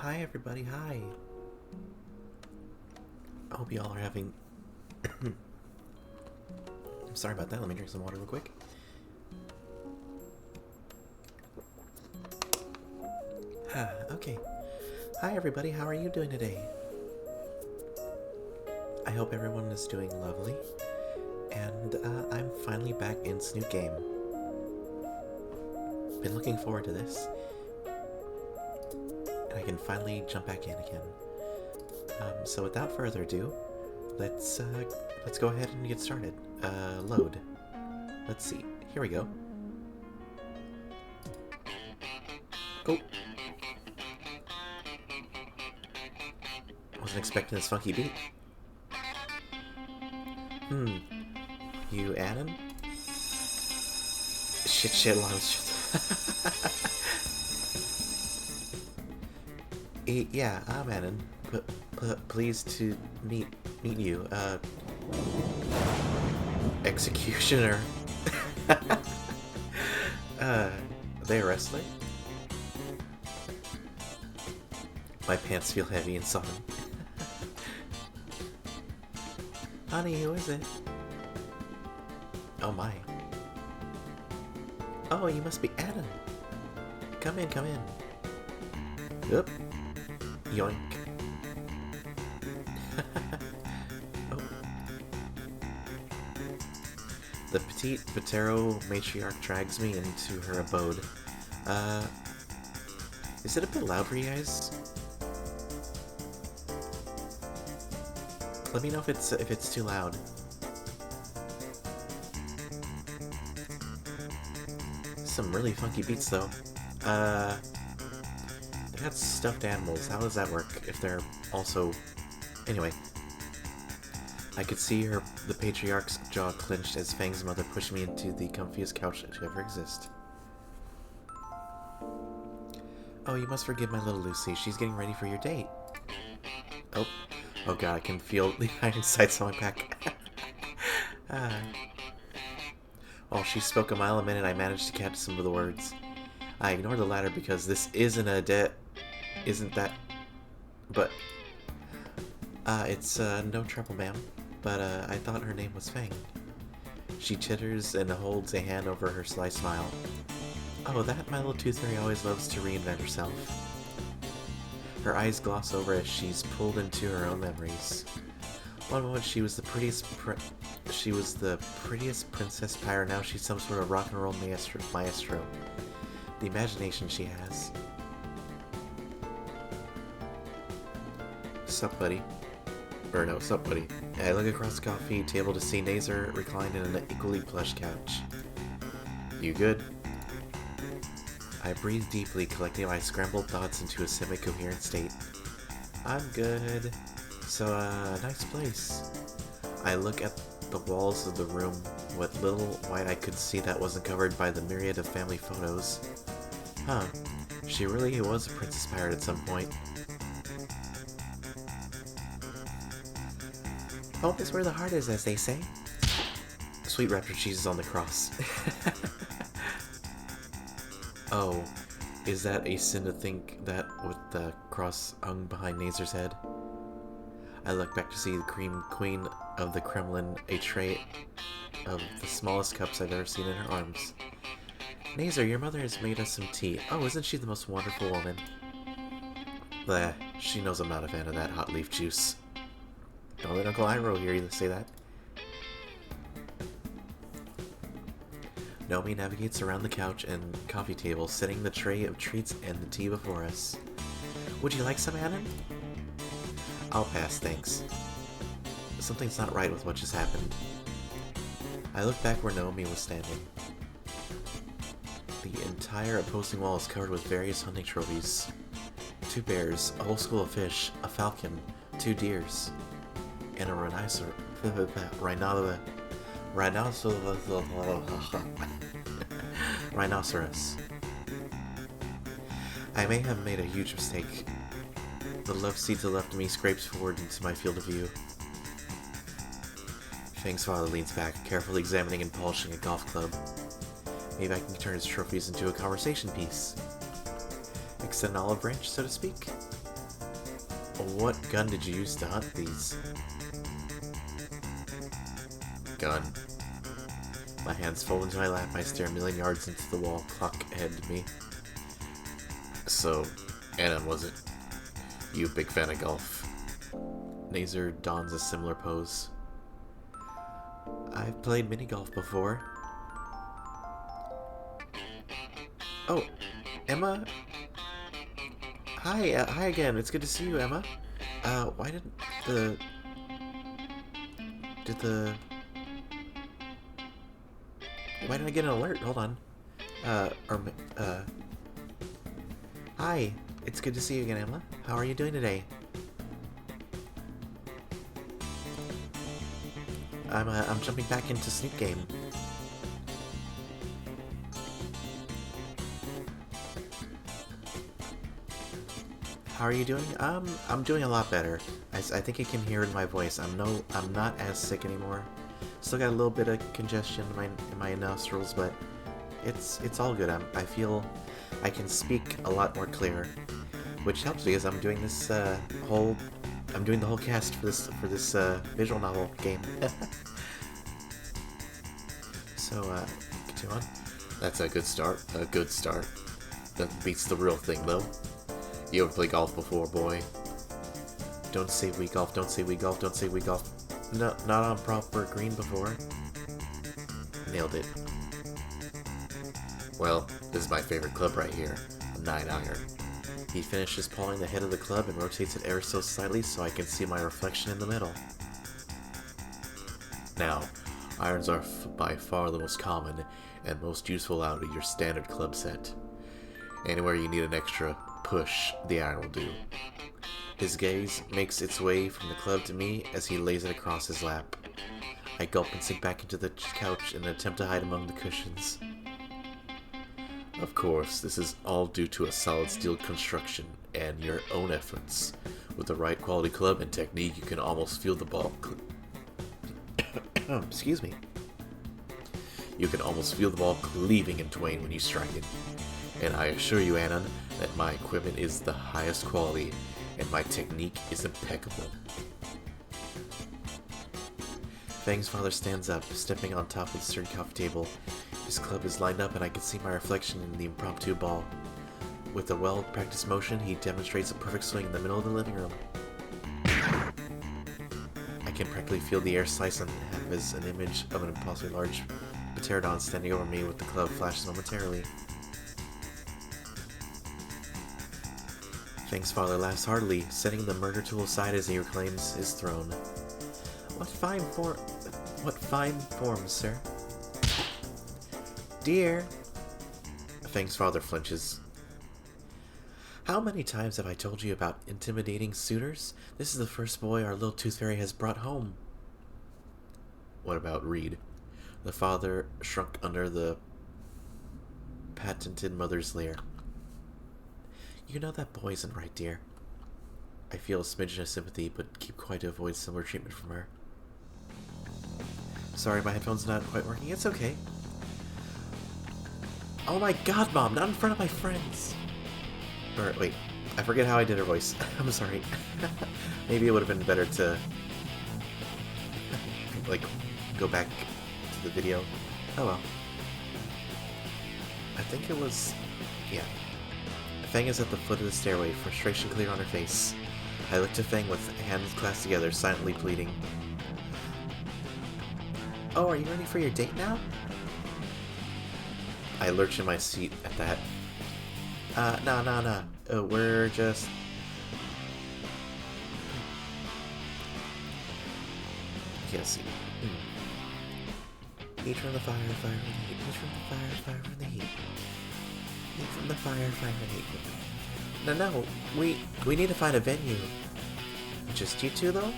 Hi everybody, hi. I hope you all are having... I'm sorry about that, let me drink some water real quick. Okay. Hi everybody, how are you doing today? I hope everyone is doing lovely. And I'm finally back in Snoot Game. Been looking forward to this. And I can finally jump back in again. So without further ado, let's go ahead and get started. Load. Let's see. Here we go. Oh. Wasn't expecting this funky beat. You Anon? Shit, long shit. Yeah, I'm Anon. Pleased to meet you. Executioner. They a wrestler? My pants feel heavy and sodden. Honey, who is it? Oh my. Oh, you must be Adam. Come in, come in. Oop. Yoink. Oh. The petite Patero matriarch drags me into her abode. Is it a bit loud for you guys? Let me know if it's too loud. Some really funky beats though. They got stuffed animals. How does that work if they're also... Anyway. I could see the patriarch's jaw clenched as Fang's mother pushed me into the comfiest couch to ever exist. Oh, you must forgive my little Lucy. She's getting ready for your date. Oh. Oh god, I can feel the iron sights on my back. While she spoke a mile a minute, I managed to catch some of the words. I ignored the latter because this isn't a isn't that... But... it's, no trouble, ma'am. But, I thought her name was Fang. She chitters and holds a hand over her sly smile. Oh, that my little tooth fairy always loves to reinvent herself. Her eyes gloss over as she's pulled into her own memories. One moment she was the prettiest princess pyre, now she's some sort of rock and roll maestro. The imagination she has. Sup, buddy? Or no, sup, buddy. I look across the coffee table to see Nazer reclined in an equally plush couch. You good? I breathe deeply, collecting my scrambled thoughts into a semi-coherent state. I'm good. So, nice place. I look at the walls of the room, what little white I could see that wasn't covered by the myriad of family photos. Huh. She really was a princess pirate at some point. Home is where the heart is, as they say. Sweet raptor cheese is on the cross. Oh, is that a sin to think that with the cross hung behind Nazer's head? I look back to see the cream queen of the Kremlin, a tray of the smallest cups I've ever seen in her arms. Nazer, your mother has made us some tea. Oh, isn't she the most wonderful woman? Bleh, she knows I'm not a fan of that hot leaf juice. Don't let Uncle Iroh hear you say that. Nomi navigates around the couch and coffee table, setting the tray of treats and the tea before us. Would you like some, Anon? I'll pass, thanks. Something's not right with what just happened. I look back where Nomi was standing. The entire opposing wall is covered with various hunting trophies. 2 bears, a whole school of fish, a falcon, 2 deers, and a rhinoceros. I may have made a huge mistake. The love seat to the left of me scrapes forward into my field of view. Fang's father leans back, carefully examining and polishing a golf club. Maybe I can turn his trophies into a conversation piece. Extend an olive branch, so to speak. What gun did you use to hunt these? Gun. My hands fold into my lap. I stare a million yards into the wall. Clock ahead to me. So, Anon, was it? You a big fan of golf? Nazer dons a similar pose. I've played mini golf before. Oh, Emma? Hi, hi again. It's good to see you, Emma. Why didn't the... Why did I get an alert? Hold on. Hi. It's good to see you again, Emma. How are you doing today? I'm jumping back into Snoot Game. How are you doing? I'm doing a lot better. I think you can hear it in my voice. I'm not as sick anymore. Still got a little bit of congestion in my nostrils, but it's all good. I feel I can speak a lot more clear, which helps because I'm doing this I'm doing the whole cast for this visual novel game. So continue on. That's a good start. A good start. That beats the real thing, though. You ever play golf before, boy? Don't say we golf. Don't say we golf. Don't say we golf. No, not on proper green before. Nailed it. Well, this is my favorite club right here. A 9-iron. He finishes pawing the head of the club and rotates it ever so slightly so I can see my reflection in the middle. Now, irons are by far the most common and most useful out of your standard club set. Anywhere you need an extra push, the iron will do. His gaze makes its way from the club to me as he lays it across his lap. I gulp and sink back into the couch in an attempt to hide among the cushions. Of course, this is all due to a solid steel construction and your own efforts. With the right quality club and technique, you can almost feel the ball excuse me. You can almost feel the ball cleaving in twain when you strike it. And I assure you, Anon, that my equipment is the highest quality and my technique is impeccable. Fang's father stands up, stepping on top of the sturdy coffee table. His club is lined up and I can see my reflection in the impromptu ball. With a well-practiced motion, he demonstrates a perfect swing in the middle of the living room. I can practically feel the air slice in half as an image of an impossibly large pterodon standing over me with the club flashes momentarily. Fang's father laughs heartily, setting the murder tool aside as he reclaims his throne. What fine form, sir. Dear. Fang's father flinches. How many times have I told you about intimidating suitors? This is the first boy our little tooth fairy has brought home. What about Reed? The father shrunk under the patented mother's lair. You know that boy isn't right, dear. I feel a smidgen of sympathy, but keep quiet to avoid similar treatment from her. Sorry, my headphone's not quite working. It's okay. Oh my god, Mom, not in front of my friends. Or, wait, I forget how I did her voice. I'm sorry. Maybe it would have been better to, like, go back to the video. Oh well. I think it was, yeah. Fang is at the foot of the stairway, frustration clear on her face. I look to Fang with hands clasped together, silently pleading. Oh, are you ready for your date now? I lurch in my seat at that. No. We're just... Can't see. Heat from the fire, fire from the heat. Heat from the fire, fire from the heat. Heat from the fire, fire from the heat. No, we need to find a venue. Just you two, though?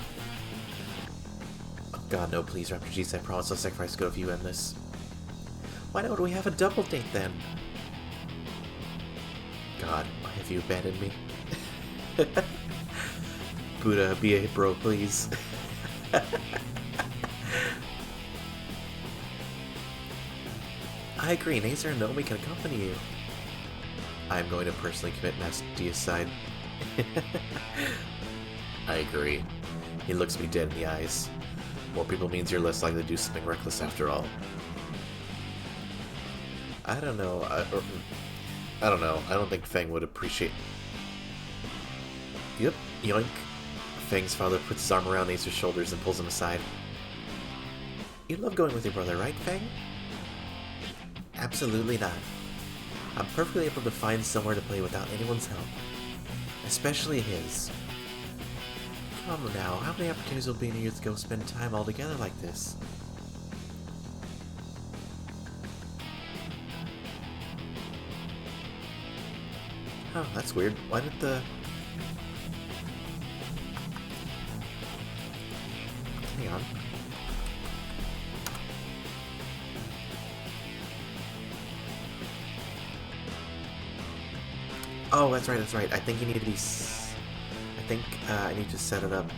Oh, God, no, please, refugees. I promise I'll sacrifice good if you end this. Why don't we have a double date, then? God, why have you abandoned me? Buddha, be a bro, please. I agree, Nazer and Naomi can accompany you. I'm going to personally commit Mastia's side. I agree. He looks me dead in the eyes. More people means you're less likely to do something reckless after all. I don't know. I don't know. I don't think Feng would appreciate... Yep, yoink. Feng's father puts his arm around Acer's shoulders and pulls him aside. You love going with your brother, right, Feng? Absolutely not. I'm perfectly able to find somewhere to play without anyone's help. Especially his. Come on now, how many opportunities will be near you to go spend time all together like this? Oh, that's weird. Why did the... Hang on. Oh, that's right, that's right. I think you need to be... I think I need to set it up.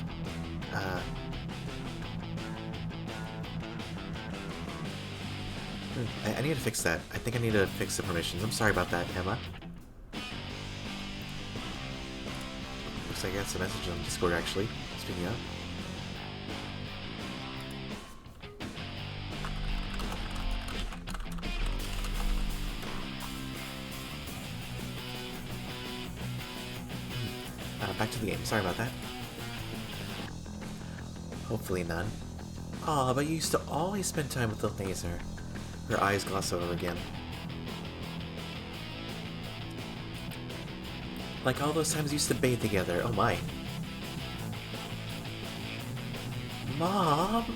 I need to fix that. I think I need to fix the permissions. I'm sorry about that, Emma. Looks like I got some message on Discord, actually. Speaking of. Back to the game. Sorry about that. Hopefully none. Aw, but you used to always spend time with the laser. Her eyes gloss over again. Like all those times you used to bathe together. Oh my. Mom!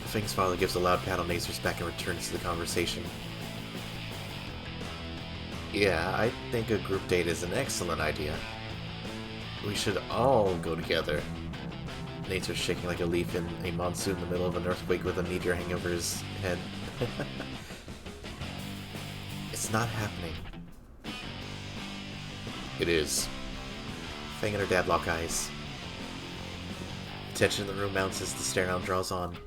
Feng's father gives a loud pat on Acer's back and returns to the conversation. Yeah, I think a group date is an excellent idea. We should all go together. Nate's shaking like a leaf in a monsoon in the middle of an earthquake with a meteor hanging over his head. It's not happening. It is. Feng and her dad lock eyes. Tension in the room mounts as the stare down draws on.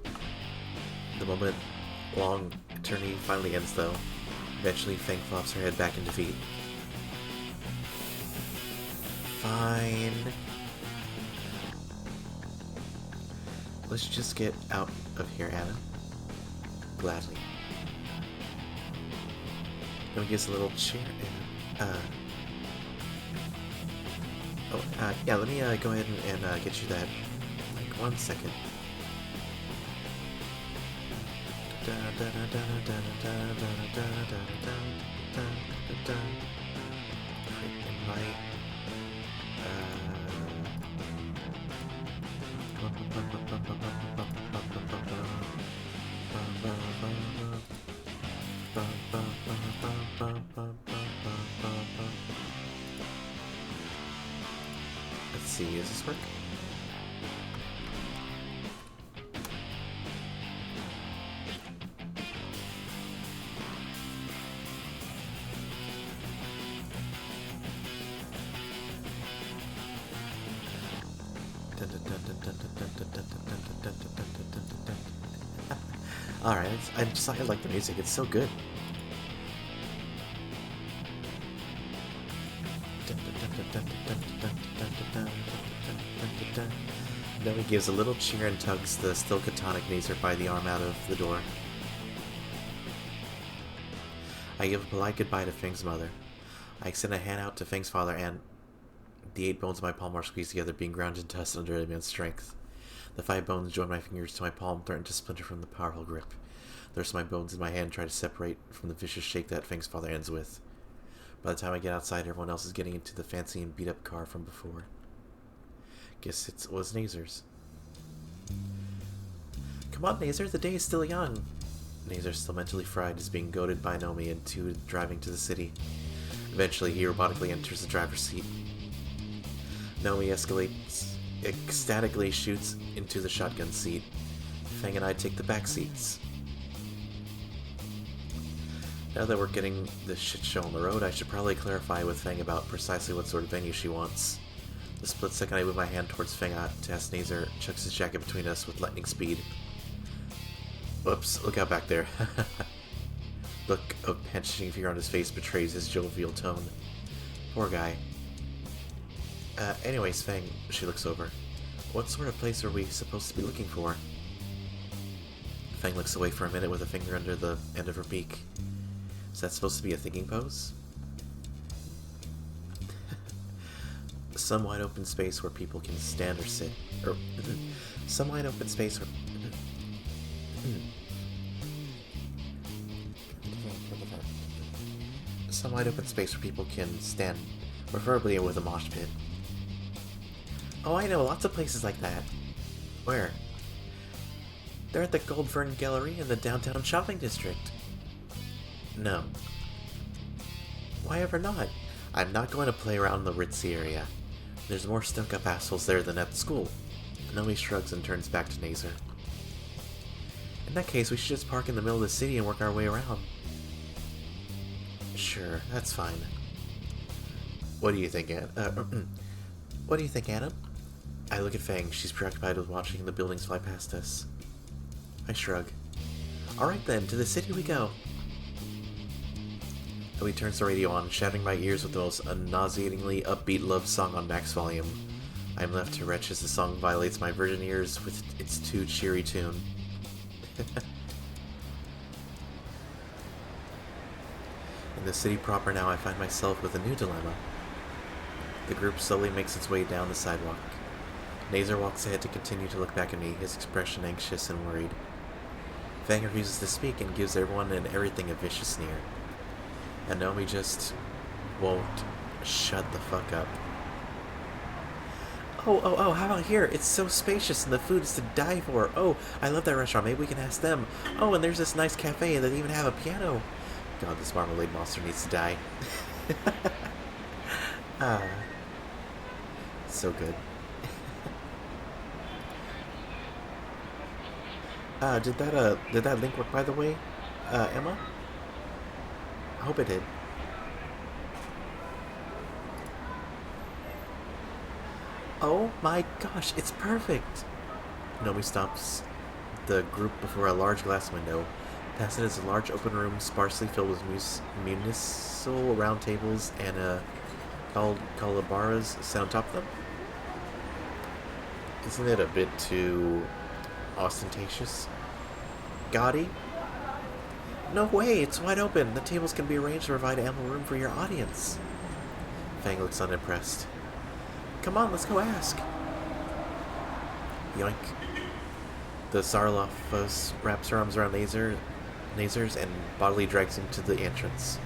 The moment-long eternity finally ends, though. Eventually, Feng flops her head back in defeat. Fine. Let's just get out of here, Anna. Gladly. Let me give us a little cheer. Yeah, let me go ahead and get you that. Like, 1 second. Invite. Let's see, does this work? Alright, I like the music, it's so good. Then he gives a little cheer and tugs the still catonic Nazer by the arm out of the door. I give a polite goodbye to Feng's mother. I extend a hand out to Feng's father, and the 8 bones of my palm are squeezed together, being ground into dust under immense strength. The 5 bones join my fingers to my palm, threaten to splinter from the powerful grip. The rest of my bones in my hand try to separate from the vicious shake that Feng's father ends with. By the time I get outside, everyone else is getting into the fancy and beat-up car from before. Guess it was Nazer's. Come on, Nazer, the day is still young. Nazer, still mentally fried, is being goaded by Nomi into driving to the city. Eventually, he robotically enters the driver's seat. Nomi ecstatically shoots into the shotgun seat. Feng and I take the back seats. Now that we're getting this shit show on the road, I should probably clarify with Feng about precisely what sort of venue she wants. The split second I move my hand towards Feng to ask Nazer, chucks his jacket between us with lightning speed. Whoops, look out back there. Look of pinching fear on his face betrays his jovial tone. Poor guy. Anyways, Feng, she looks over. What sort of place are we supposed to be looking for? Fang looks away for a minute with a finger under the end of her beak. Is that supposed to be a thinking pose? Some wide open space where people can stand or sit. Or, some wide open space where... some wide open space where people can stand, preferably with a mosh pit. Oh, I know, lots of places like that. Where? They're at the Gold Fern Gallery in the downtown shopping district. No. Why ever not? I'm not going to play around in the ritzy area. There's more stuck-up assholes there than at the school. Nomi shrugs and turns back to Nazer. In that case, we should just park in the middle of the city and work our way around. Sure, that's fine. What do you think, what do you think, Adam? I look at Fang. She's preoccupied with watching the buildings fly past us. I shrug. Alright then, to the city we go. Ellie turns the radio on, shattering my ears with the most nauseatingly upbeat love song on max volume. I am left to retch as the song violates my virgin ears with its too cheery tune. In the city proper now, I find myself with a new dilemma. The group slowly makes its way down the sidewalk. Nazer walks ahead to continue to look back at me, his expression anxious and worried. Fang refuses to speak and gives everyone and everything a vicious sneer. And Nomi just won't shut the fuck up. Oh, how about here? It's so spacious and the food is to die for. Oh, I love that restaurant. Maybe we can ask them. Oh, and there's this nice cafe that even have a piano. God, this marmalade monster needs to die. So good. Did that link work, by the way, Emma? I hope it did. Oh my gosh, it's perfect! Nomi stops the group before a large glass window. Past it is a large open room sparsely filled with municipal round tables and calabaras set on top of them. Isn't it a bit too ostentatious? Gaudy? No way, it's wide open. The tables can be arranged to provide ample room for your audience. Fang looks unimpressed. Come on, let's go ask. Yoink. The Sarlophus wraps her arms around Nazer's and bodily drags him to the entrance.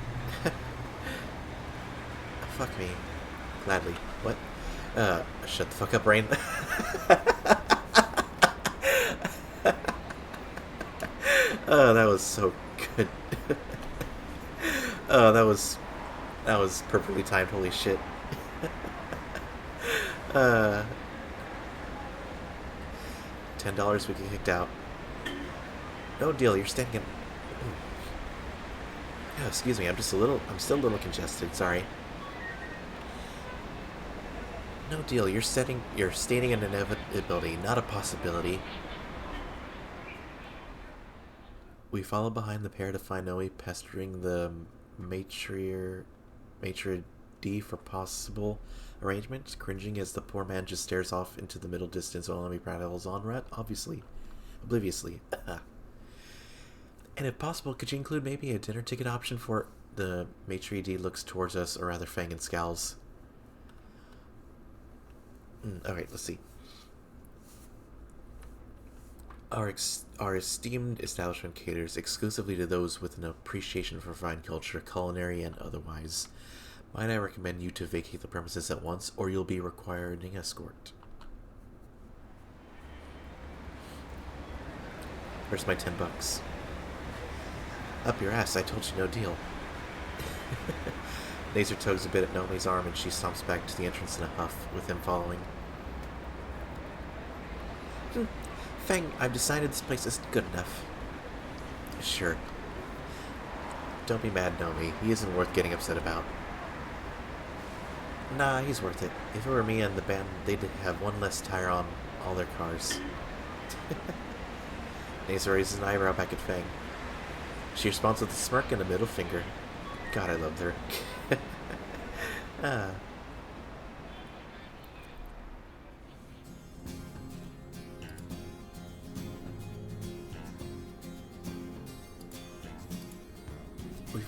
Fuck me. Gladly. What? Shut the fuck up, Rain. Oh, that was so good. Oh, that was perfectly timed, holy shit. $10 we get kicked out. No deal, you're standing in... Oh, excuse me, I'm still a little congested, sorry. No deal, you're stating an inevitability, not a possibility. We follow behind the pair to find Noe pestering the maitre d' for possible arrangements, cringing as the poor man just stares off into the middle distance while Nomi prattles on, obliviously. And if possible, could you include maybe a dinner ticket option for... The maitre d' looks towards us, or rather Fang and scowls. Alright, let's see. Our esteemed establishment caters exclusively to those with an appreciation for fine culture, culinary and otherwise. Might I recommend you to vacate the premises at once, or you'll be requiring escort. Where's my $10? Up your ass, I told you no deal. Nazer tugs a bit at Nomi's arm and she stomps back to the entrance in a huff, with him following. Fang, I've decided this place isn't good enough. Sure. Don't be mad, Nomi. He isn't worth getting upset about. Nah, he's worth it. If it were me and the band, they'd have one less tire on all their cars. Nazer raises an eyebrow back at Fang. She responds with a smirk and a middle finger. God, I loved her.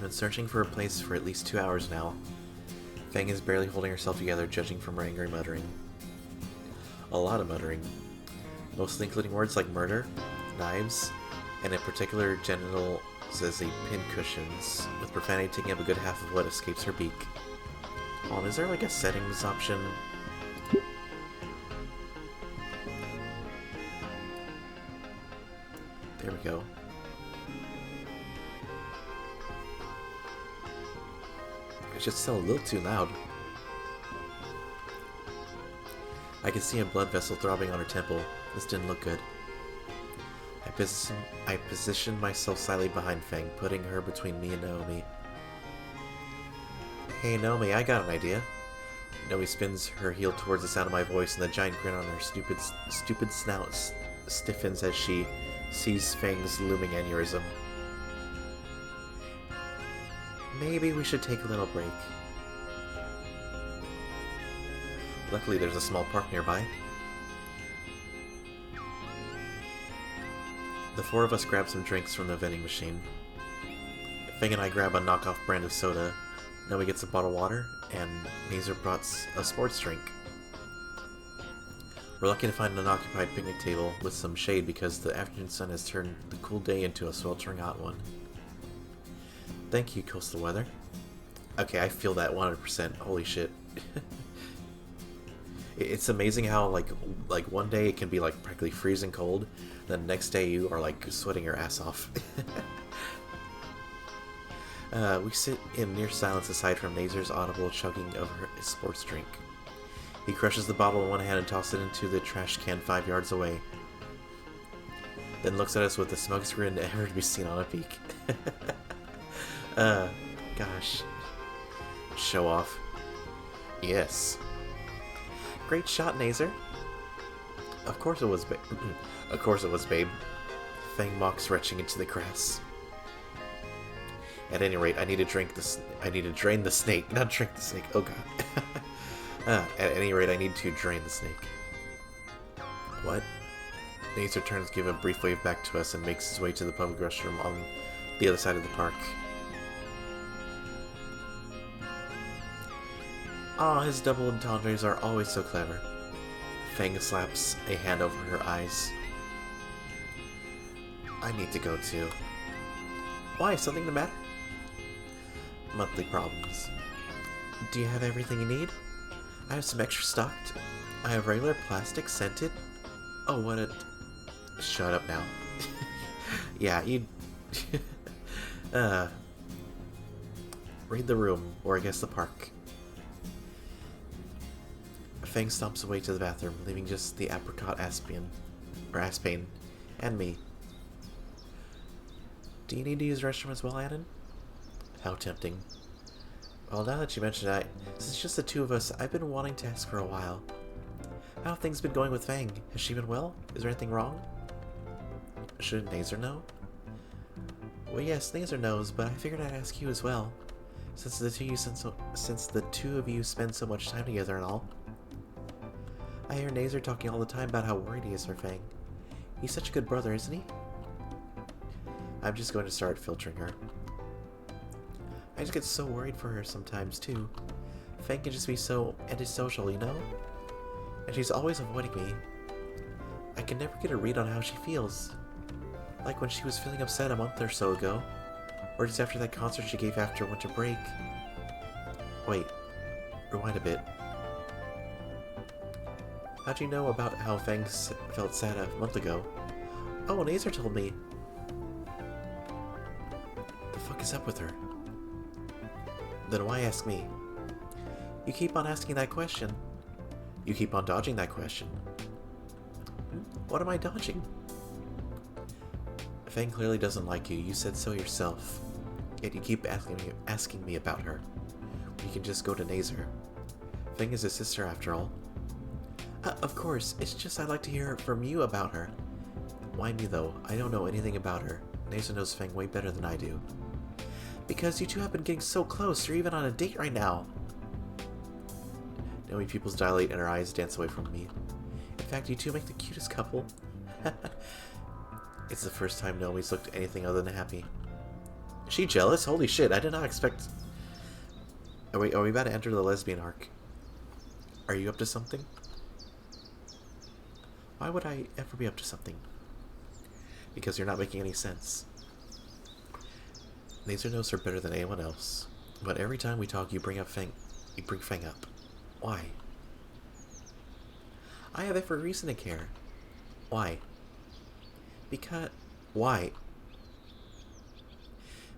We've been searching for a place for at least 2 hours now. Fang is barely holding herself together, judging from her angry muttering. A lot of muttering. Mostly including words like murder, knives, and in particular genitals as a pin cushions, with profanity taking up a good half of what escapes her beak. Hold on, is there like a settings option? There we go. It's just still a little too loud. I can see a blood vessel throbbing on her temple. This didn't look good. I positioned myself slightly behind Fang, putting her between me and Naomi. Hey Naomi, I got an idea. Naomi spins her heel towards the sound of my voice, and the giant grin on her stupid snout stiffens as she sees Fang's looming aneurysm. Maybe we should take a little break. Luckily, there's a small park nearby. The four of us grab some drinks from the vending machine. Fang and I grab a knockoff brand of soda. Naomi gets a bottle of water, and Nazer brought a sports drink. We're lucky to find an occupied picnic table with some shade because the afternoon sun has turned the cool day into a sweltering hot one. Thank you, coastal weather. Okay, I feel that 100%. Holy shit. It's amazing how like one day it can be like practically freezing cold, then the next day you are like sweating your ass off. We sit in near silence aside from Nazer's audible chugging of his sports drink. He crushes the bottle in one hand and tosses it into the trash can 5 yards away. Then looks at us with the smuggest grin ever to be seen on a peak. Gosh. Show off. Yes. Great shot, Nazer. Of course it was, babe. Of course it was, babe. Fang mocks, retching into the grass. At any rate, I need to drain the snake, not drink the snake. Oh god. At any rate, I need to drain the snake. What? Nazer turns to give a brief wave back to us and makes his way to the public restroom on the other side of the park. Aw, his double entendres are always so clever. Fang slaps a hand over her eyes. I need to go too. Why? Something the matter? Monthly problems. Do you have everything you need? I have some extra stocked. I have regular plastic scented. Oh, what a... Shut up now. Yeah, you... Read the room, or I guess the park. Fang stomps away to the bathroom, leaving just the apricot Aspane, and me. Do you need to use the restroom as well, Anon? How tempting. Well, now that you mention it, since it's just the two of us, I've been wanting to ask for a while. How have things been going with Fang? Has she been well? Is there anything wrong? Shouldn't Nazer know? Well, yes, Nazer knows, but I figured I'd ask you as well. Since the two of you spend so much time together and all. I hear Nazer talking all the time about how worried he is for Fang. He's such a good brother, isn't he? I'm just going to start filtering her. I just get so worried for her sometimes, too. Fang can just be so antisocial, you know? And she's always avoiding me. I can never get a read on how she feels. Like when she was feeling upset a month or so ago. Or just after that concert she gave after winter break. Wait. Rewind a bit. How'd you know about how Fang felt sad a month ago? Oh, Nazer told me. The fuck is up with her? Then why ask me? You keep on asking that question. You keep on dodging that question. What am I dodging? Fang clearly doesn't like you. You said so yourself. Yet you keep asking me about her. You can just go to Nazer. Fang is his sister after all. Of course, it's just I'd like to hear from you about her. Why me though? I don't know anything about her. Nazer knows Fang way better than I do. Because you two have been getting so close, you're even on a date right now. Naomi's pupils dilate and her eyes dance away from me. In fact, you two make the cutest couple. It's the first time Naomi's looked anything other than happy. She jealous? Holy shit, I did not expect... Are we about to enter the lesbian arc? Are you up to something? Why would I ever be up to something? Because you're not making any sense. Naser knows her better than anyone else. But every time we talk, you bring Feng up. Why? I have every reason to care. Why? Why?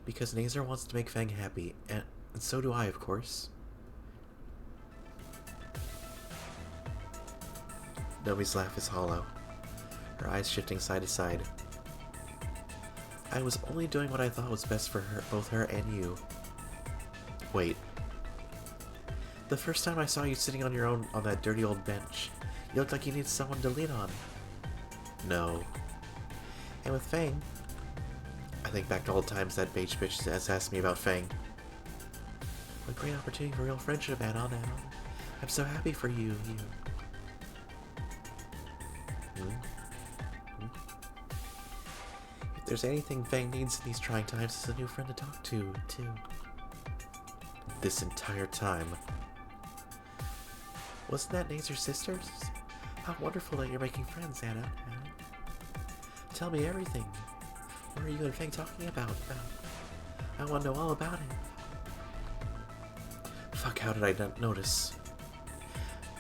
Because Naser wants to make Feng happy, and so do I, of course. Nomi's laugh is hollow, her eyes shifting side to side. I was only doing what I thought was best for her, both her and you. Wait. The first time I saw you sitting on your own on that dirty old bench, you looked like you needed someone to lean on. No. And with Feng, I think back to all the times that beige bitch has asked me about Feng. What a great opportunity for real friendship, Anna. I'm so happy for you. If there's anything Feng needs in these trying times, it's a new friend to talk to, too. This entire time. Wasn't that Naser's sisters? How wonderful that you're making friends, Anna. Tell me everything. What are you and Feng talking about? I want to know all about it. Fuck, how did I not notice?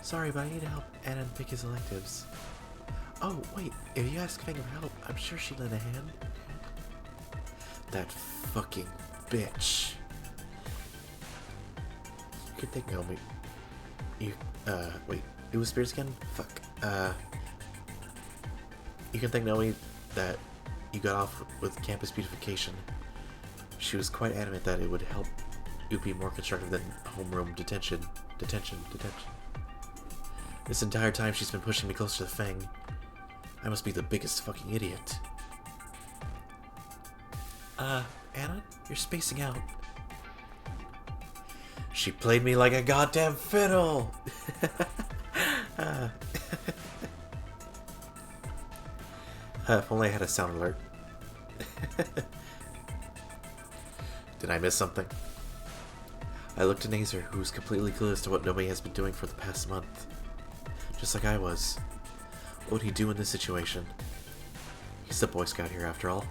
Sorry, but I need to help Anna pick his electives. Oh, wait, if you ask Feng for help, I'm sure she'd lend a hand. That fucking bitch. You could think Naomi. Wait, it was Spears again? Fuck. You can thank Naomi that you got off with campus beautification. She was quite adamant that it would help you be more constructive than homeroom detention. This entire time she's been pushing me closer to Feng. I must be the biggest fucking idiot. Anna? You're spacing out. She played me like a goddamn fiddle! If only I had a sound alert. Did I miss something? I looked at Naser, who's completely clueless to what nobody has been doing for the past month. Just like I was. What would he do in this situation? He's the Boy Scout here, after all.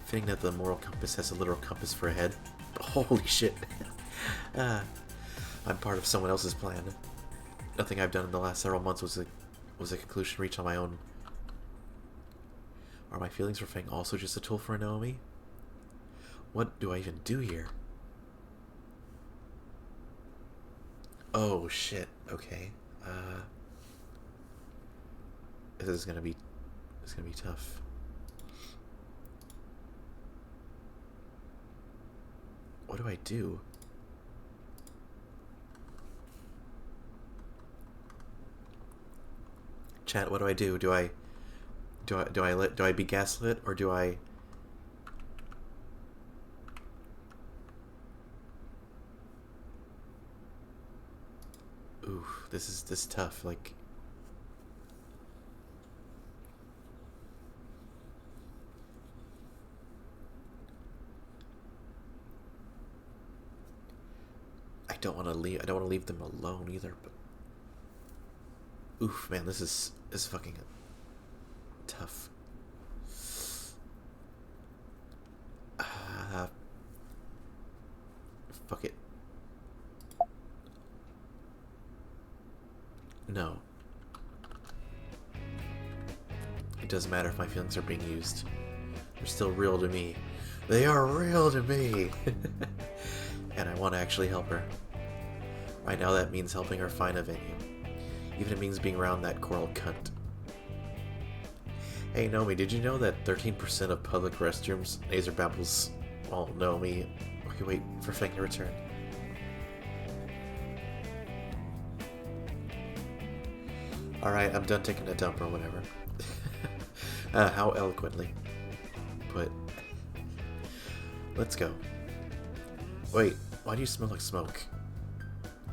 Fitting that the moral compass has a literal compass for a head. Holy shit. I'm part of someone else's plan. Nothing I've done in the last several months was a conclusion reached on my own. Are my feelings for Feng also just a tool for Naomi? What do I even do here? Oh shit, okay. This is gonna be tough. What do I do? Chat, what do I do? Do I be gaslit, or do I... Ooh, this is tough, like... I don't want to leave them alone either, but... Oof, man, this is fucking tough. Fuck it. No. It doesn't matter if my feelings are being used. They're still real to me. They are real to me! And I want to actually help her. Right now that means helping her find a venue. Even if it means being around that coral cunt. Hey Nomi, did you know that 13% of public restrooms Naser babbles? Well, Nomi, okay, wait for Feng to return. Alright, I'm done taking a dump or whatever. How eloquently put. Let's go. Wait, why do you smell like smoke?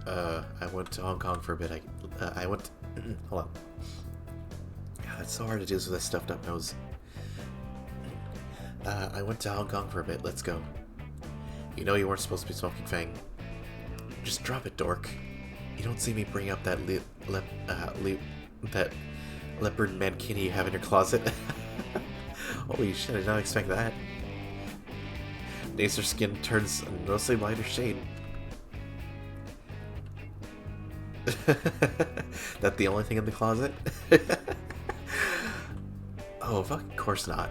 I went to Hong Kong for a bit. I went... hold on. God, it's so hard to do this with a stuffed up nose. I went to Hong Kong for a bit. Let's go. You know you weren't supposed to be smoking, Fang. Just drop it, dork. You don't see me bring up that that leopard mankini you have in your closet. Holy shit, I did not expect that. Nacer's skin turns a noticeably lighter shade. That the only thing in the closet? Oh, fuck, of course not.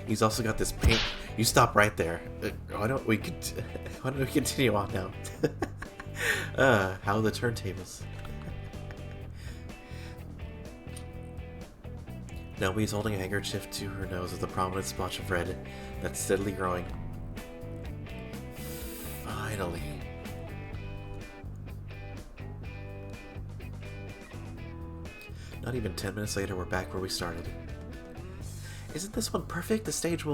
He's also got this paint. You stop right there. Why don't we continue on now? How are the turntables? Naomi's holding a handkerchief to her nose with a prominent splotch of red that's steadily growing. Finally. Not even 10 minutes later, we're back where we started. Isn't this one perfect? The stage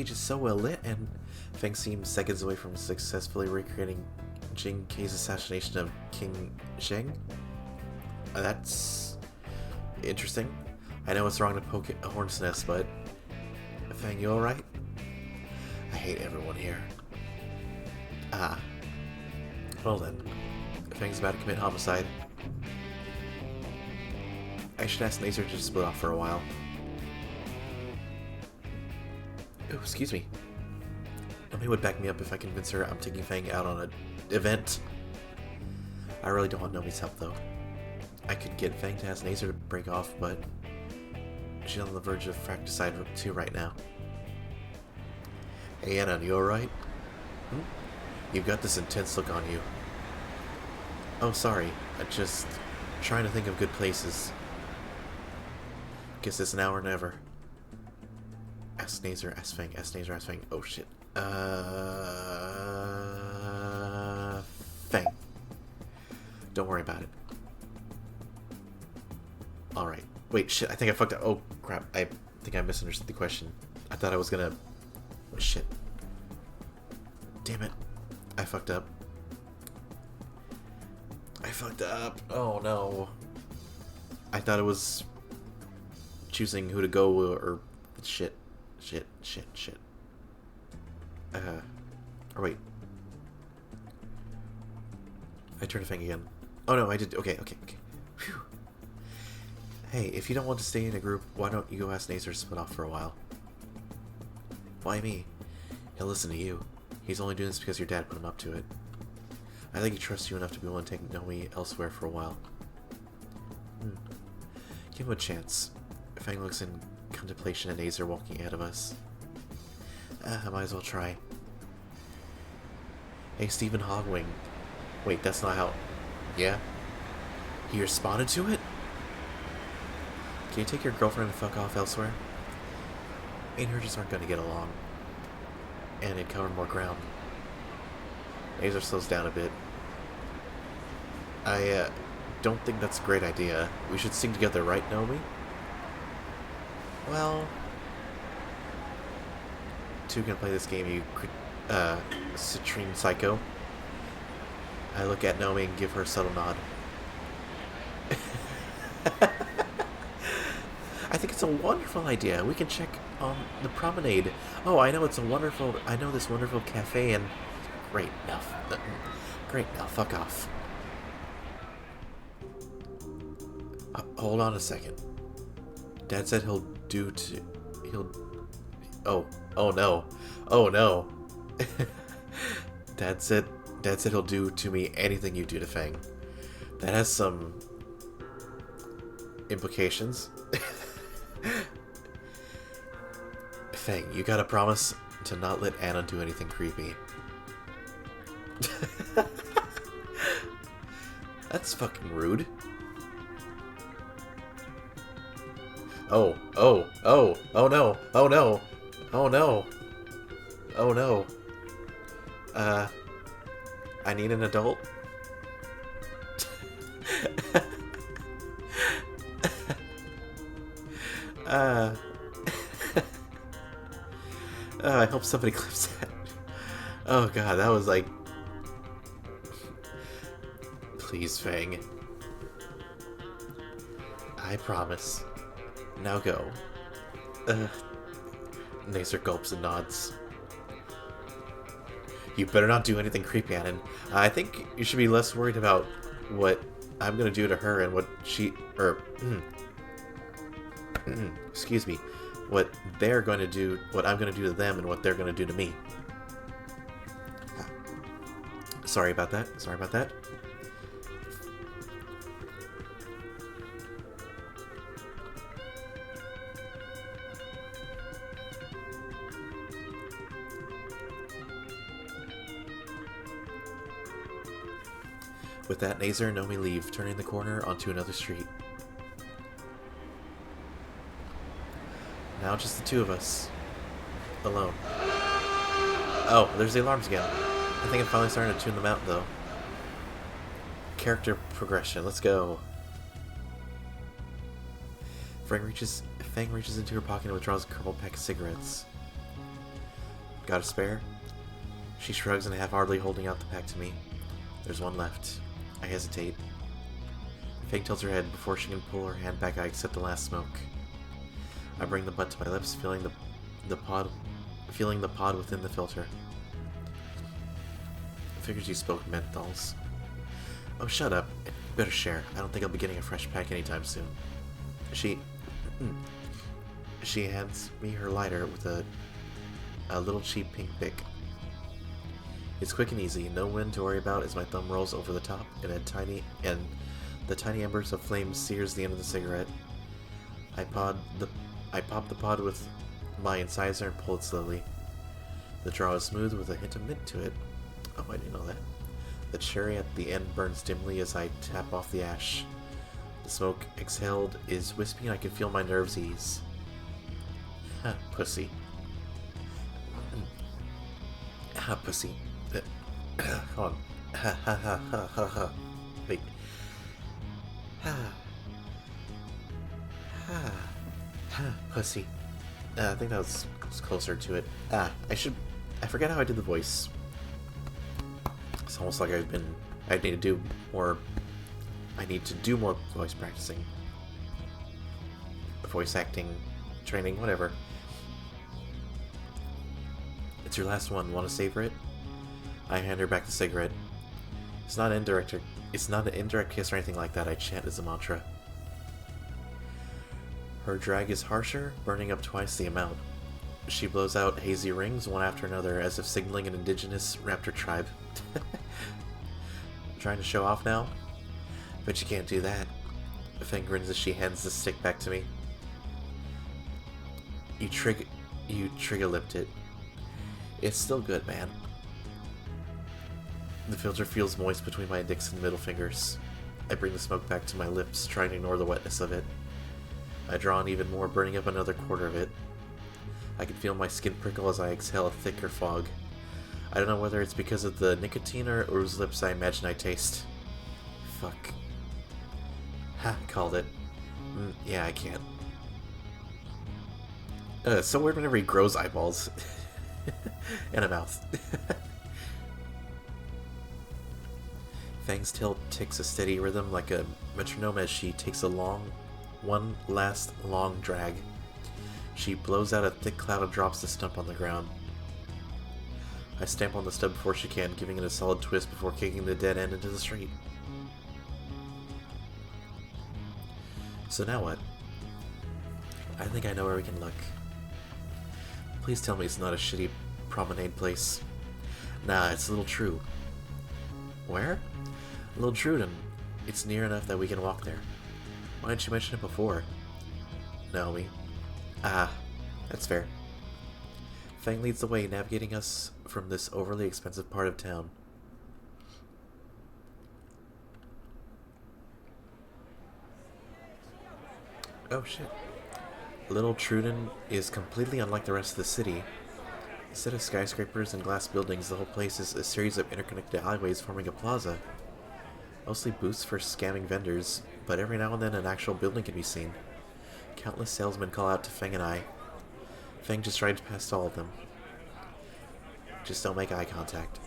is so well lit, and Feng seems seconds away from successfully recreating Jing Kei's assassination of King Sheng. That's interesting. I know it's wrong to poke a hornet's nest, but Feng, you alright? I hate everyone here. Ah. Well then. Feng's about to commit homicide. I should ask Nacer to just split off for a while. Oh, excuse me. Nobody would back me up if I convince her I'm taking Feng out on an event. I really don't want Nomi's help, though. I could get Feng to ask Nacer to break off, but she's on the verge of fratricide 2 right now. Hey, Anna, you alright? You've got this intense look on you. Oh, sorry. I'm just trying to think of good places. Guess it's now or never. Ask Nacer, ask Feng, ask Nacer, ask Feng. Oh shit. Feng. Don't worry about it. Alright. Wait, shit, I think I fucked up. Oh, crap. I think I misunderstood the question. I thought I was gonna... Oh, shit. Damn it. I fucked up. I fucked up. Oh, no. I thought it was choosing who to go or... Shit. Or wait. I turned to Feng again. Oh no, I did. Okay. Phew. Hey, if you don't want to stay in a group, why don't you go ask Nacer to split off for a while? Why me? He'll listen to you. He's only doing this because your dad put him up to it. I think he trusts you enough to be willing to take Nomi elsewhere for a while. Give him a chance. Feng looks in contemplation at Nacer walking ahead of us. I might as well try. Hey, Stephen Hogwing. Wait, that's not how... Yeah? He responded to it? Can you take your girlfriend and fuck off elsewhere? Me and her just aren't gonna get along. And it'd cover more ground. Nacer slows down a bit. I, don't think that's a great idea. We should sing together, right, Naomi? Well... Two can play this game, you citrine psycho. I look at Naomi and give her a subtle nod. I think it's a wonderful idea. We can check on the promenade. Oh, I know this wonderful cafe and... Great, now fuck off. Hold on a second. Dad said he'll... Oh no. Dad said he'll do to me anything you do to Feng. That has some implications. Feng, you gotta promise to not let Anna do anything creepy. That's fucking rude. Oh no. I need an adult. I hope somebody clips that. Oh god, that was like... Please, Feng. I promise. Now go. Naser gulps and nods. You better not do anything creepy, Anon. I think you should be less worried about what I'm gonna do to her and what she... excuse me. What they're going to do, what I'm going to do to them, and what they're going to do to me. Sorry about that. Sorry about that. With that, Naser and Nomi leave, turning the corner onto another street. Now just the two of us. Alone. Oh, there's the alarms again. I think I'm finally starting to tune them out, though. Character progression. Let's go. Fang reaches into her pocket and withdraws a crumpled pack of cigarettes. Got a spare? She shrugs and half-heartedly holding out the pack to me. There's one left. I hesitate. Fang tilts her head before she can pull her hand back. I accept the last smoke. I bring the butt to my lips, feeling the pod within the filter. Figures you spoke menthols. Oh, shut up. Better share. I don't think I'll be getting a fresh pack anytime soon. She hands me her lighter with a little cheap pink bic. It's quick and easy, no wind to worry about as my thumb rolls over the top, and the tiny embers of flame sears the end of the cigarette. I pop the pod with my incisor and pull it slowly. The draw is smooth with a hint of mint to it. Oh, I didn't know that. The cherry at the end burns dimly as I tap off the ash. The smoke exhaled is wispy and I can feel my nerves ease. Ha, pussy. Ha, pussy. Hold on. Ha ha ha ha ha ha. Wait. Ha. Ha. Ha, pussy. I think that was closer to it. I forget how I did the voice. It's almost like I need to do more voice practicing. Voice acting, training, whatever. It's your last one. Want to savor it? I hand her back the cigarette. It's not an indirect kiss or anything like that. I chant as a mantra. Her drag is harsher, burning up twice the amount. She blows out hazy rings, one after another, as if signaling an indigenous raptor tribe. Trying to show off now? But you can't do that. Fang grins as she hands the stick back to me. You trigger-lipped it. It's still good, man. The filter feels moist between my index and middle fingers. I bring the smoke back to my lips, trying to ignore the wetness of it. I draw on even more, burning up another quarter of it. I can feel my skin prickle as I exhale a thicker fog. I don't know whether it's because of the nicotine or whose lips I imagine I taste. Fuck. Ha, called it. Yeah, I can't. It's so weird whenever he grows eyeballs. And a mouth. Fang's tail ticks a steady rhythm like a metronome as she takes one last long drag. She blows out a thick cloud of drops to stump on the ground. I stamp on the stub before she can, giving it a solid twist before kicking the dead end into the street. So now what? I think I know where we can look. Please tell me it's not a shitty promenade place. Nah, it's Little True. Where? Little Truden. It's near enough that we can walk there. Why didn't you mention it before? Naomi. Ah, that's fair. Fang leads the way, navigating us from this overly expensive part of town. Oh shit. Little Truden is completely unlike the rest of the city. Instead of skyscrapers and glass buildings, the whole place is a series of interconnected alleyways forming a plaza. Mostly booths for scamming vendors, but every now and then an actual building can be seen. Countless salesmen call out to Fang and I. Fang just rides past all of them. Just don't make eye contact.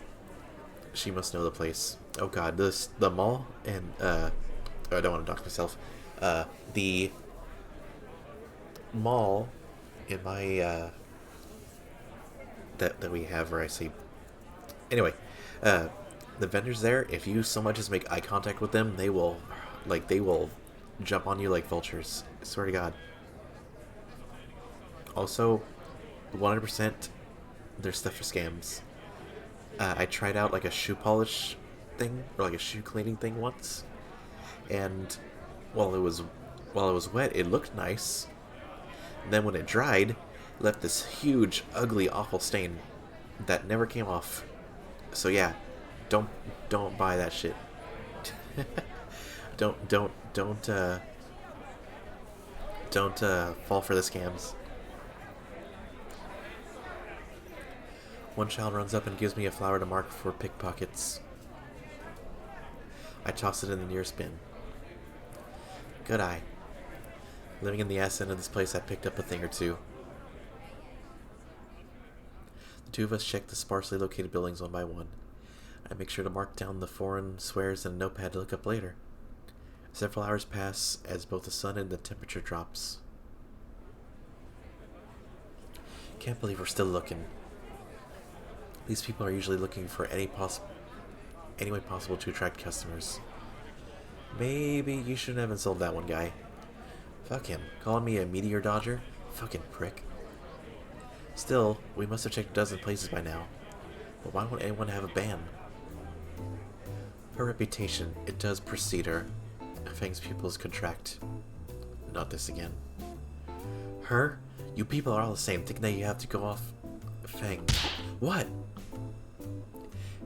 She must know the place. Oh god, the mall and, oh, I don't want to dox myself. The mall in my, that we have where I say. Anyway, the vendors there, if you so much as make eye contact with them, they will jump on you like vultures. I swear to God. Also, 100% their stuff are scams. I tried out like a shoe polish thing or like a shoe cleaning thing once, and while it was wet, it looked nice. And then when it dried, it left this huge, ugly, awful stain that never came off. So yeah, don't buy that shit. don't fall for the scams. One child runs up and gives me a flower to mark for pickpockets. I toss it in the nearest bin. Good eye. Living in the ass end of this place, I picked up a thing or two. The two of us check the sparsely located buildings one by one. I make sure to mark down the foreign swears in a notepad to look up later. Several hours pass as both the sun and the temperature drops. Can't believe we're still looking. These people are usually looking for any way possible to attract customers. Maybe you shouldn't have insulted that one guy. Fuck him. Calling me a meteor dodger? Fucking prick. Still, we must have checked a dozen places by now. But why would anyone have a ban? Her reputation, it does precede her. Fang's pupils contract. Not this again. Her? You people are all the same, thinking that you have to go off... Fang. What?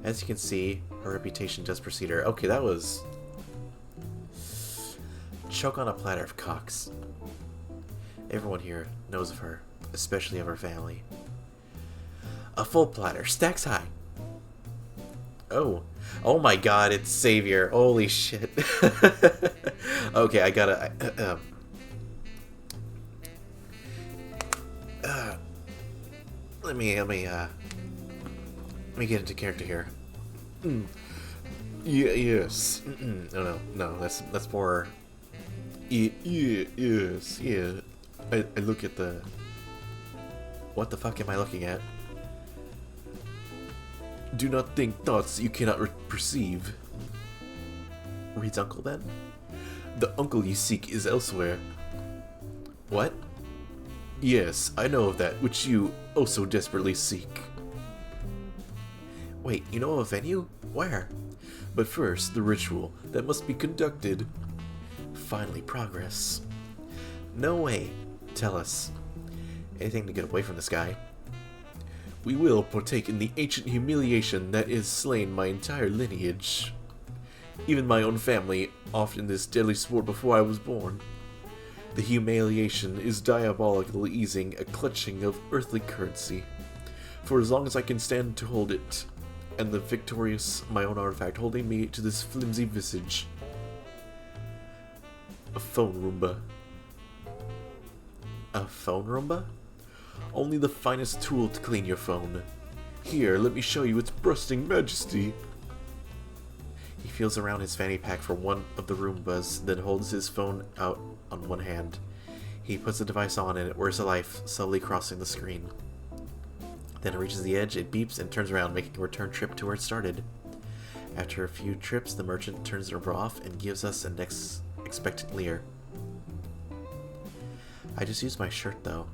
As you can see, her reputation does precede her. Okay, that was... Choke on a platter of cocks. Everyone here knows of her, especially of her family. A full platter, stacks high. Oh. Oh my god, it's Savior. Holy shit. Okay, I gotta... Let me get into character here. Yeah, yes. No, that's more... Yes, yeah. I look at the... What the fuck am I looking at? Do not think thoughts you cannot perceive. Reads uncle then? The uncle you seek is elsewhere. What? Yes, I know of that, which you oh so desperately seek. Wait, you know of a venue? Where? But first, the ritual that must be conducted. Finally, progress. No way. Tell us. Anything to get away from this guy. We will partake in the ancient humiliation that has slain my entire lineage. Even my own family, oft in this deadly sport before I was born. The humiliation is diabolically easing a clutching of earthly currency, for as long as I can stand to hold it, and the victorious, my own artifact holding me to this flimsy visage. A phone Roomba. A phone Roomba? Only the finest tool to clean your phone. Here, let me show you its bursting majesty. He feels around his fanny pack for one of the Roombas, then holds his phone out on one hand. He puts the device on and it wears a life, slowly crossing the screen. Then it reaches the edge, it beeps and turns around, making a return trip to where it started. After a few trips, the merchant turns the Roomba off and gives us an expectant leer. I just used my shirt though.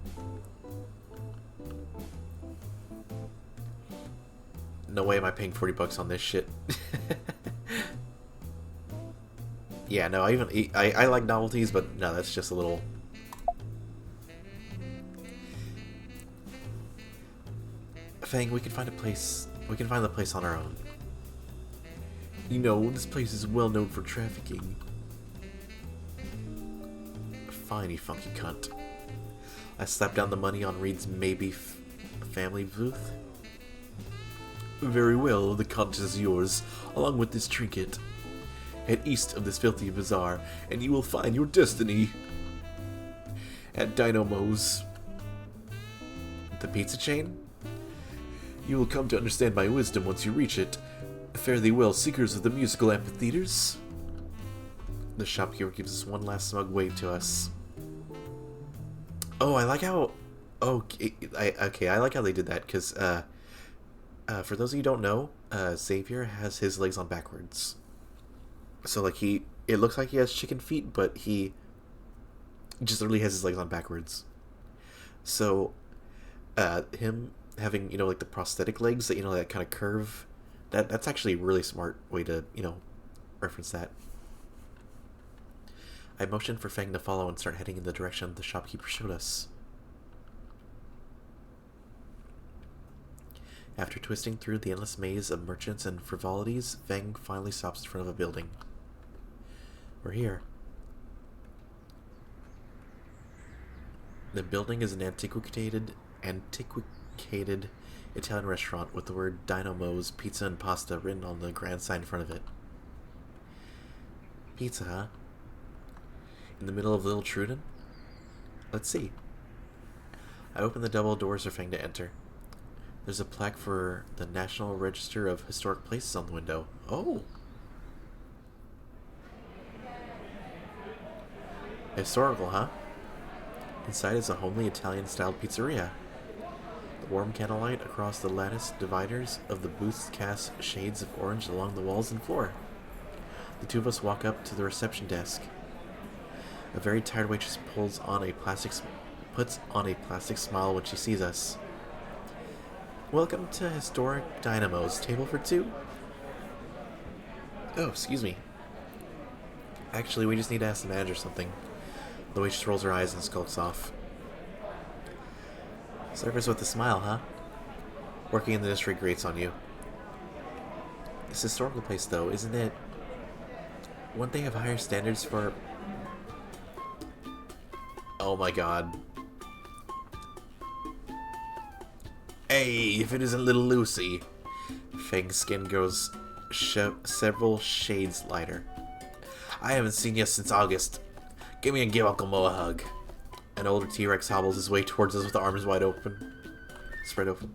No way am I paying 40 bucks on this shit. Yeah, no, I like novelties, but no, that's just a little... Fang, we can find a place. We can find the place on our own. You know, this place is well known for trafficking. Fine, you funky cunt. I slapped down the money on Reed's maybe family booth. Very well, the contest is yours, along with this trinket. Head east of this filthy bazaar, and you will find your destiny. At Dynamo's. The pizza chain? You will come to understand my wisdom once you reach it. Fare thee well, seekers of the musical amphitheaters. The shopkeeper gives us one last smug wave to us. Oh, I like how Okay, I like how they did that, because, for those of you who don't know, Xavier has his legs on backwards. So, like, it looks like he has chicken feet, but he just literally has his legs on backwards. So, him having, like, the prosthetic legs that, that kind of curve, that's actually a really smart way to, reference that. I motioned for Fang to follow and start heading in the direction the shopkeeper showed us. After twisting through the endless maze of merchants and frivolities, Fang finally stops in front of a building. We're here. The building is an antiquated Italian restaurant with the word Dynamo's Pizza and Pasta written on the grand sign in front of it. Pizza, huh? In the middle of Little Truden? Let's see. I open the double doors for Fang to enter. There's a plaque for the National Register of Historic Places on the window. Oh! Historical, huh? Inside is a homely Italian-styled pizzeria. The warm candlelight across the lattice dividers of the booths casts shades of orange along the walls and floor. The two of us walk up to the reception desk. A very tired waitress puts on a plastic smile when she sees us. Welcome to Historic Dynamo's. Table for two? Oh, excuse me. Actually, we just need to ask the manager something. The waitress rolls her eyes and skulks off. Servers with a smile, huh? Working in the industry grates on you. This historical place, though, isn't it? Wouldn't they have higher standards for... Oh my god. Hey, if it isn't little Lucy. Fang's skin goes several shades lighter. I haven't seen you since August. Give me and give Uncle Mo a hug. An older T-Rex hobbles his way towards us with arms wide open. Spread open.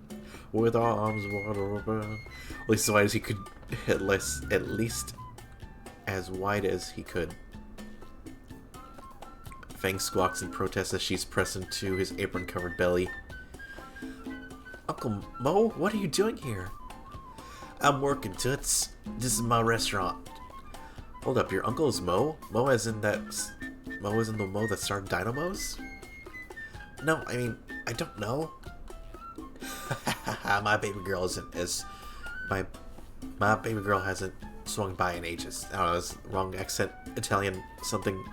With arms wide open. At least as wide as he could. At least as wide as he could. Fang squawks in protest as she's pressed into his apron-covered belly. Uncle Mo, what are you doing here? I'm working, Toots. This is my restaurant. Hold up, your uncle is Mo? Mo as in the Mo that started Dynamos? No, I mean, I don't know. My baby girl isn't as... My baby girl hasn't swung by in ages. I don't know, it's wrong accent. Italian something.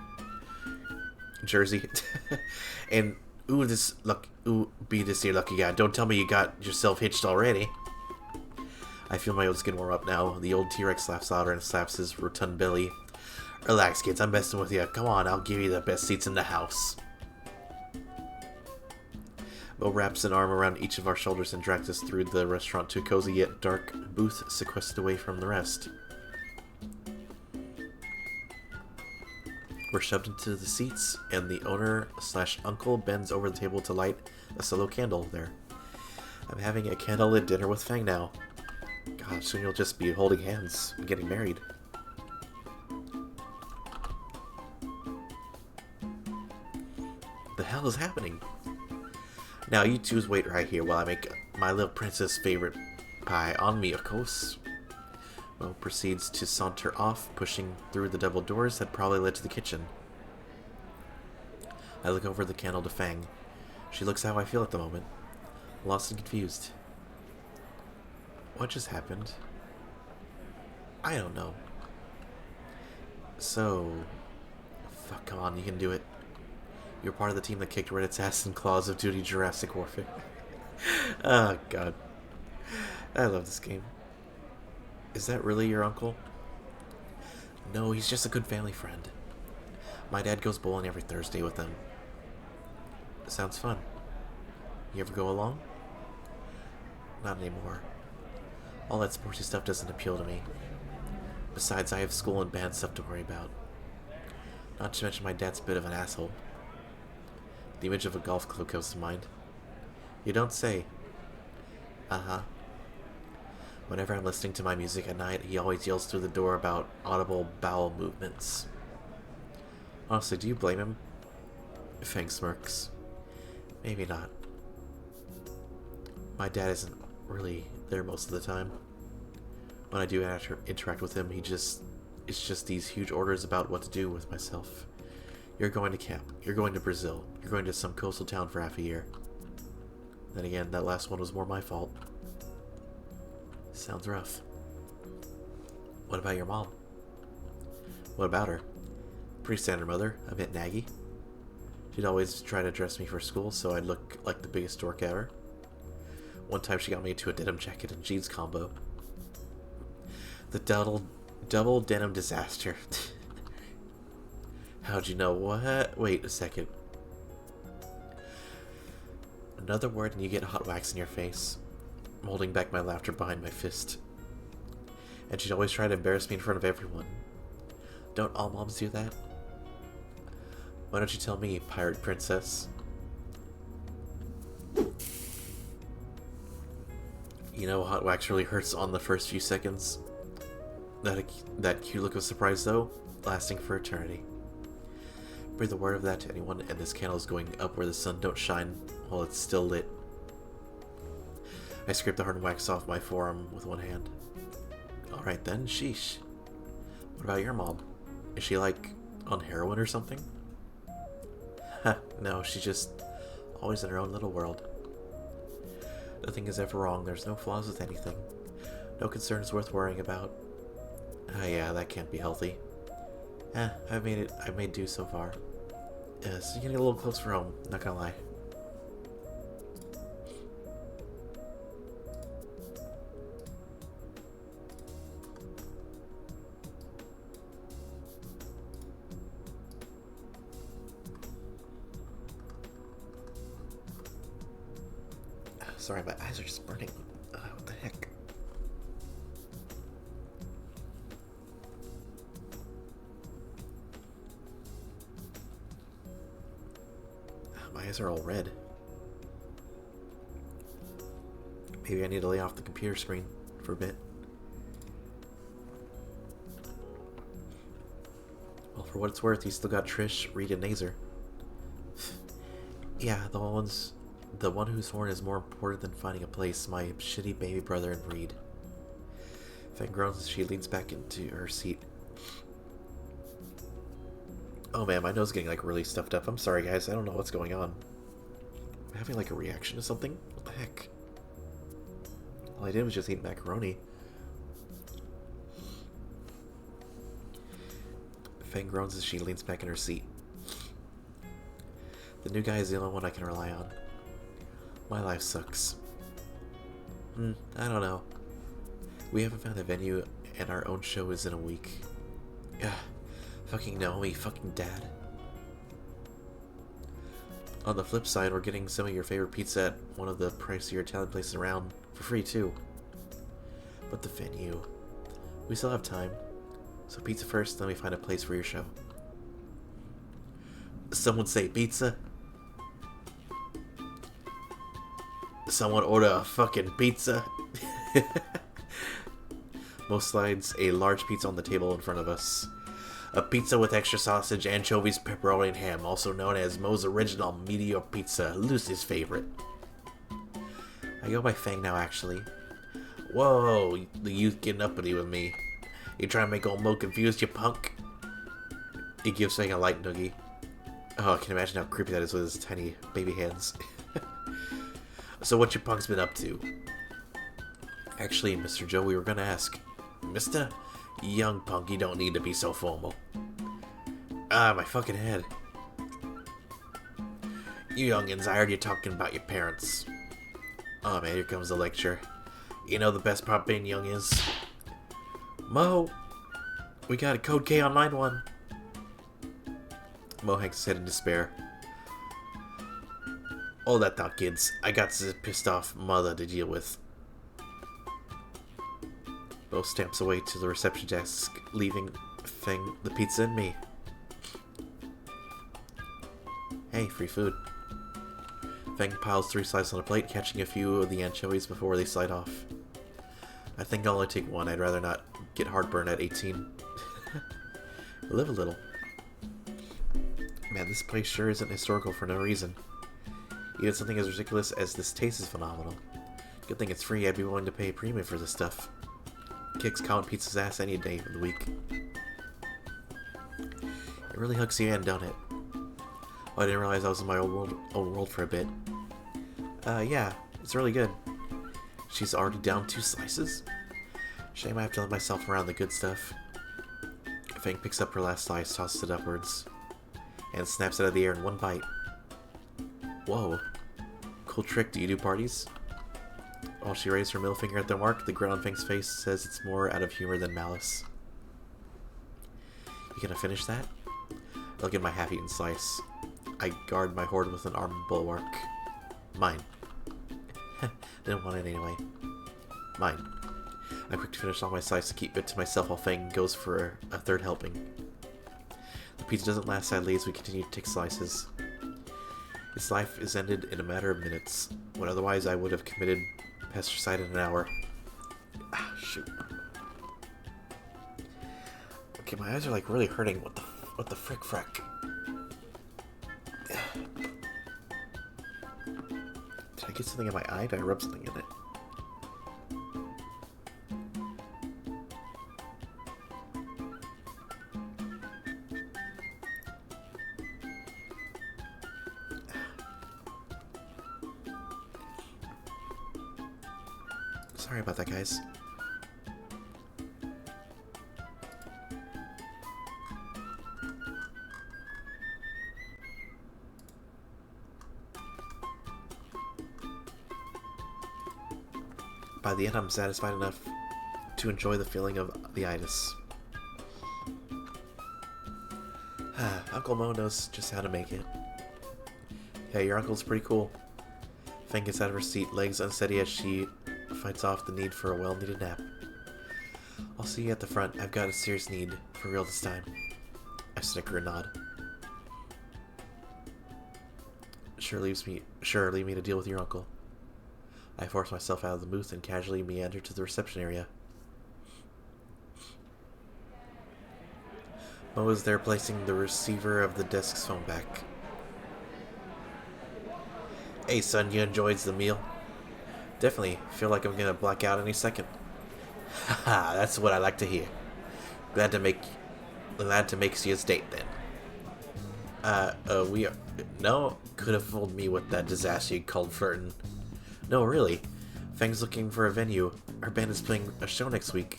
Jersey. And, be this here lucky guy. Don't tell me you got yourself hitched already. I feel my old skin warm up now. The old T-Rex laughs louder and slaps his rotund belly. Relax, kids. I'm messing with you. Come on, I'll give you the best seats in the house. Mo wraps an arm around each of our shoulders and drags us through the restaurant to a cozy yet dark booth sequestered away from the rest. We're shoved into the seats, and the owner/uncle bends over the table to light a solo candle there. I'm having a candlelit dinner with Fang now. God, soon you'll just be holding hands and getting married. The hell is happening? Now you twos wait right here while I make my little princess favorite pie. On me, of course. Mo proceeds to saunter off, pushing through the double doors that probably led to the kitchen. I look over the candle to Fang. She looks how I feel at the moment. Lost and confused. What just happened? I don't know. So... Fuck, come on, you can do it. You're part of the team that kicked Reddit's ass in Claws of Duty Jurassic Warfare. Oh, God. I love this game. Is that really your uncle? No, he's just a good family friend. My dad goes bowling every Thursday with them. Sounds fun. You ever go along? Not anymore. All that sporty stuff doesn't appeal to me. Besides, I have school and band stuff to worry about. Not to mention my dad's a bit of an asshole. The image of a golf club comes to mind. You don't say. Uh-huh. Whenever I'm listening to my music at night, he always yells through the door about audible bowel movements. Honestly, do you blame him? Fang smirks. Maybe not. My dad isn't really there most of the time. When I do interact with him, it's just these huge orders about what to do with myself. You're going to camp. You're going to Brazil. You're going to some coastal town for half a year. Then again, that last one was more my fault. Sounds rough. What about your mom? What about her? Pretty standard mother, a bit naggy. She'd always try to dress me for school so I'd look like the biggest dork ever. One time she got me into a denim jacket and jeans combo. The double denim disaster. How'd you know what? Wait a second. Another word and you get hot wax in your face. I'm holding back my laughter behind my fist. And she'd always try to embarrass me in front of everyone. Don't all moms do that? Why don't you tell me, pirate princess? You know, hot wax really hurts on the first few seconds. That cute look of surprise, though, lasting for eternity. Breathe a word of that to anyone, and this candle is going up where the sun don't shine while it's still lit. I scrape the hard wax off my forearm with one hand. Alright then, sheesh. What about your mom? Is she, like, on heroin or something? Ha, no, she's just always in her own little world. Nothing is ever wrong, there's no flaws with anything. No concerns worth worrying about. Ah, yeah, that can't be healthy. I've made do so far. So you're getting a little close for home, not gonna lie. Sorry, my eyes are just burning. What the heck? My eyes are all red. Maybe I need to lay off the computer screen for a bit. Well, for what it's worth, you still got Trish, Reed, and Nazer. Yeah, the one whose horn is more important than finding a place, my shitty baby brother and Reed. Fang groans as she leans back into her seat. Oh man, my nose is getting like really stuffed up. I'm sorry guys, I don't know what's going on. I'm having like a reaction to something? What the heck? All I did was just eat macaroni. Fang groans as she leans back in her seat. The new guy is the only one I can rely on. My life sucks. I don't know. We haven't found a venue, and our own show is in a week. Ugh. Fucking Naomi, fucking dad. On the flip side, we're getting some of your favorite pizza at one of the pricier Italian places around for free too. But the venue... We still have time. So pizza first, then we find a place for your show. Someone say pizza? Someone order a fucking pizza? Mo slides a large pizza on the table in front of us. A pizza with extra sausage, anchovies, pepperoni, and ham, also known as Mo's Original Meteor Pizza, Lucy's favorite. I go by Fang now, actually. Whoa, the youth getting uppity with me. You trying to make old Mo confused, you punk? He gives Fang a light noogie. Oh, I can imagine how creepy that is with his tiny baby hands. So what your punk's been up to? Actually, Mr. Joe, we were gonna ask. Mister? Young punk, you don't need to be so formal. Ah, my fucking head. You youngins, I heard you talking about your parents. Oh man, here comes the lecture. You know the best part being young is? Mo! We got a code K on line 1. Mo hangs his head in despair. All that thought, kids. I got this pissed off mother to deal with. Bo stamps away to the reception desk, leaving Fang, the pizza, and me. Hey, free food. Fang piles 3 slices on a plate, catching a few of the anchovies before they slide off. I think I'll only take one. I'd rather not get heartburn at 18. Live a little. Man, this place sure isn't historical for no reason. Even something as ridiculous as this taste is phenomenal. Good thing it's free. I'd be willing to pay a premium for this stuff. Kicks Comet Pizza's ass any day of the week. It really hooks you in, don't it? Oh, I didn't realize I was in my old world for a bit. Yeah, it's really good. She's already down 2 slices? Shame I have to let myself around the good stuff. Fang picks up her last slice, tosses it upwards, and snaps it out of the air in one bite. Whoa. Cool trick. Do you do parties? While she raised her middle finger at the mark, the grin on Fang's face says it's more out of humor than malice. You gonna finish that? I look at my half-eaten slice. I guard my hoard with an armed bulwark. Mine. Didn't want it anyway. Mine. I quick to finish all my slice to keep it to myself while Fang goes for a third helping. The pizza doesn't last sadly as we continue to take slices. Its life is ended in a matter of minutes, when otherwise I would have committed pesticide in an hour. Ah, shoot. Okay, my eyes are like really hurting. What the frick frack? Did I get something in my eye? Did I rub something in it? Sorry about that, guys. By the end, I'm satisfied enough to enjoy the feeling of the itis. Uncle Mo knows just how to make it. Yeah, your uncle's pretty cool. Fang gets out of her seat, legs unsteady as she fights off the need for a well-needed nap. I'll see you at the front. I've got a serious need. For real this time. I snicker and nod. Sure, leave me to deal with your uncle. I force myself out of the booth and casually meander to the reception area. Mo is there placing the receiver of the desk's phone back. Hey son, you enjoyed the meal? Definitely. Feel like I'm gonna black out any second. Haha, that's what I like to hear. Glad to make you a date then. We are... No, could have fooled me with that disaster you called flirting. No, really. Fang's looking for a venue. Her band is playing a show next week.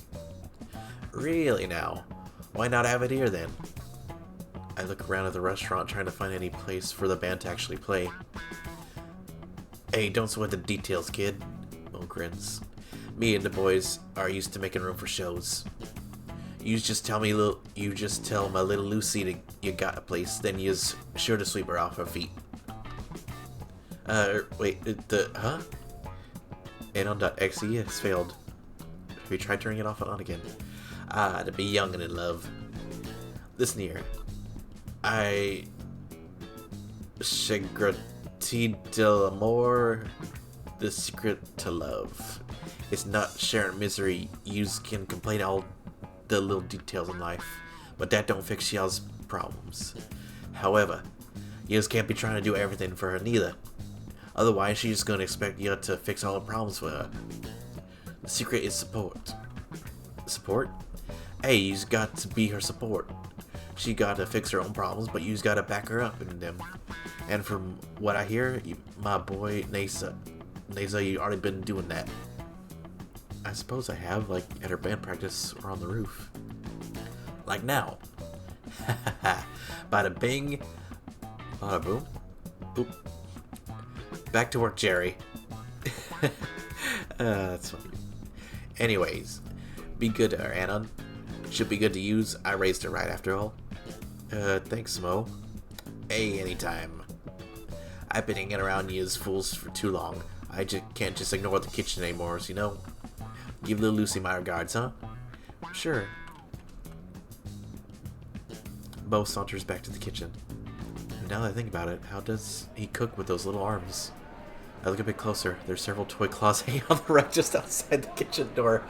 Really now? Why not have it here then? I look around at the restaurant trying to find any place for the band to actually play. Hey, don't sweat the details, kid. Mo grins. Me and the boys are used to making room for shows. You just tell my little Lucy you got a place, then you's sure to sweep her off her feet. Wait, huh? Anon.exe has failed. Have you tried turning it off and on again? Ah, to be young and in love. Listen here. Secret de l'amour, the secret to love. It's not sharing misery. Yous can complain all the little details in life, but that don't fix y'all's problems. However, yous can't be trying to do everything for her neither. Otherwise, she's just gonna expect you to fix all the problems for her. The secret is support. Support? Hey, you's got to be her support. She gotta fix her own problems, but you's gotta back her up in them. And from what I hear, my boy Nasa, you already been doing that. I suppose I have, like at her band practice or on the roof. Like now. Bada bing, bada boom. Oop. Back to work, Jerry. That's funny. Anyways, be good to her, Anon. Should be good to use. I raised her right after all. Thanks, Mo. Hey, anytime. I've been hanging around yous fools for too long. I can't just ignore the kitchen anymore, you know? Give little Lucy my regards, huh? Sure. Mo saunters back to the kitchen. Now that I think about it, how does he cook with those little arms? I look a bit closer. There's several toy claws hanging on the rack just outside the kitchen door.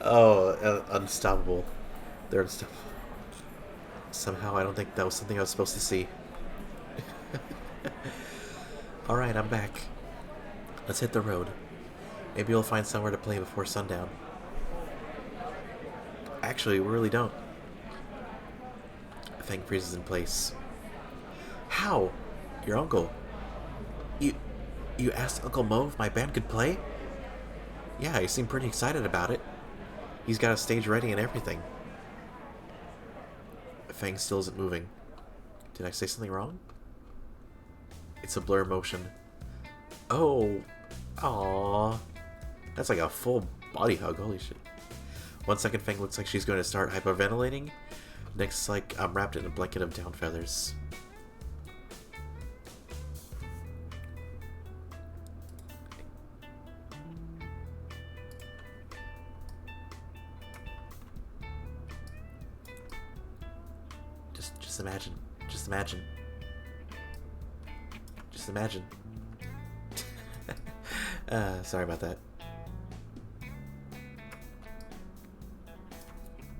Oh, unstoppable. They're unstoppable. Somehow I don't think that was something I was supposed to see. Alright, I'm back. Let's hit the road. Maybe we'll find somewhere to play before sundown. Actually, we really don't. Fang freezes in place. How? Your uncle? You asked Uncle Mo if my band could play? Yeah, he seemed pretty excited about it. He's got a stage ready and everything. Fang still isn't moving. Did I say something wrong? It's a blur motion. Oh. Aww. That's like a full body hug, holy shit. 1 second, Fang looks like she's going to start hyperventilating. Next, like I'm wrapped in a blanket of down feathers. Just imagine. Just imagine. Just imagine. Sorry about that.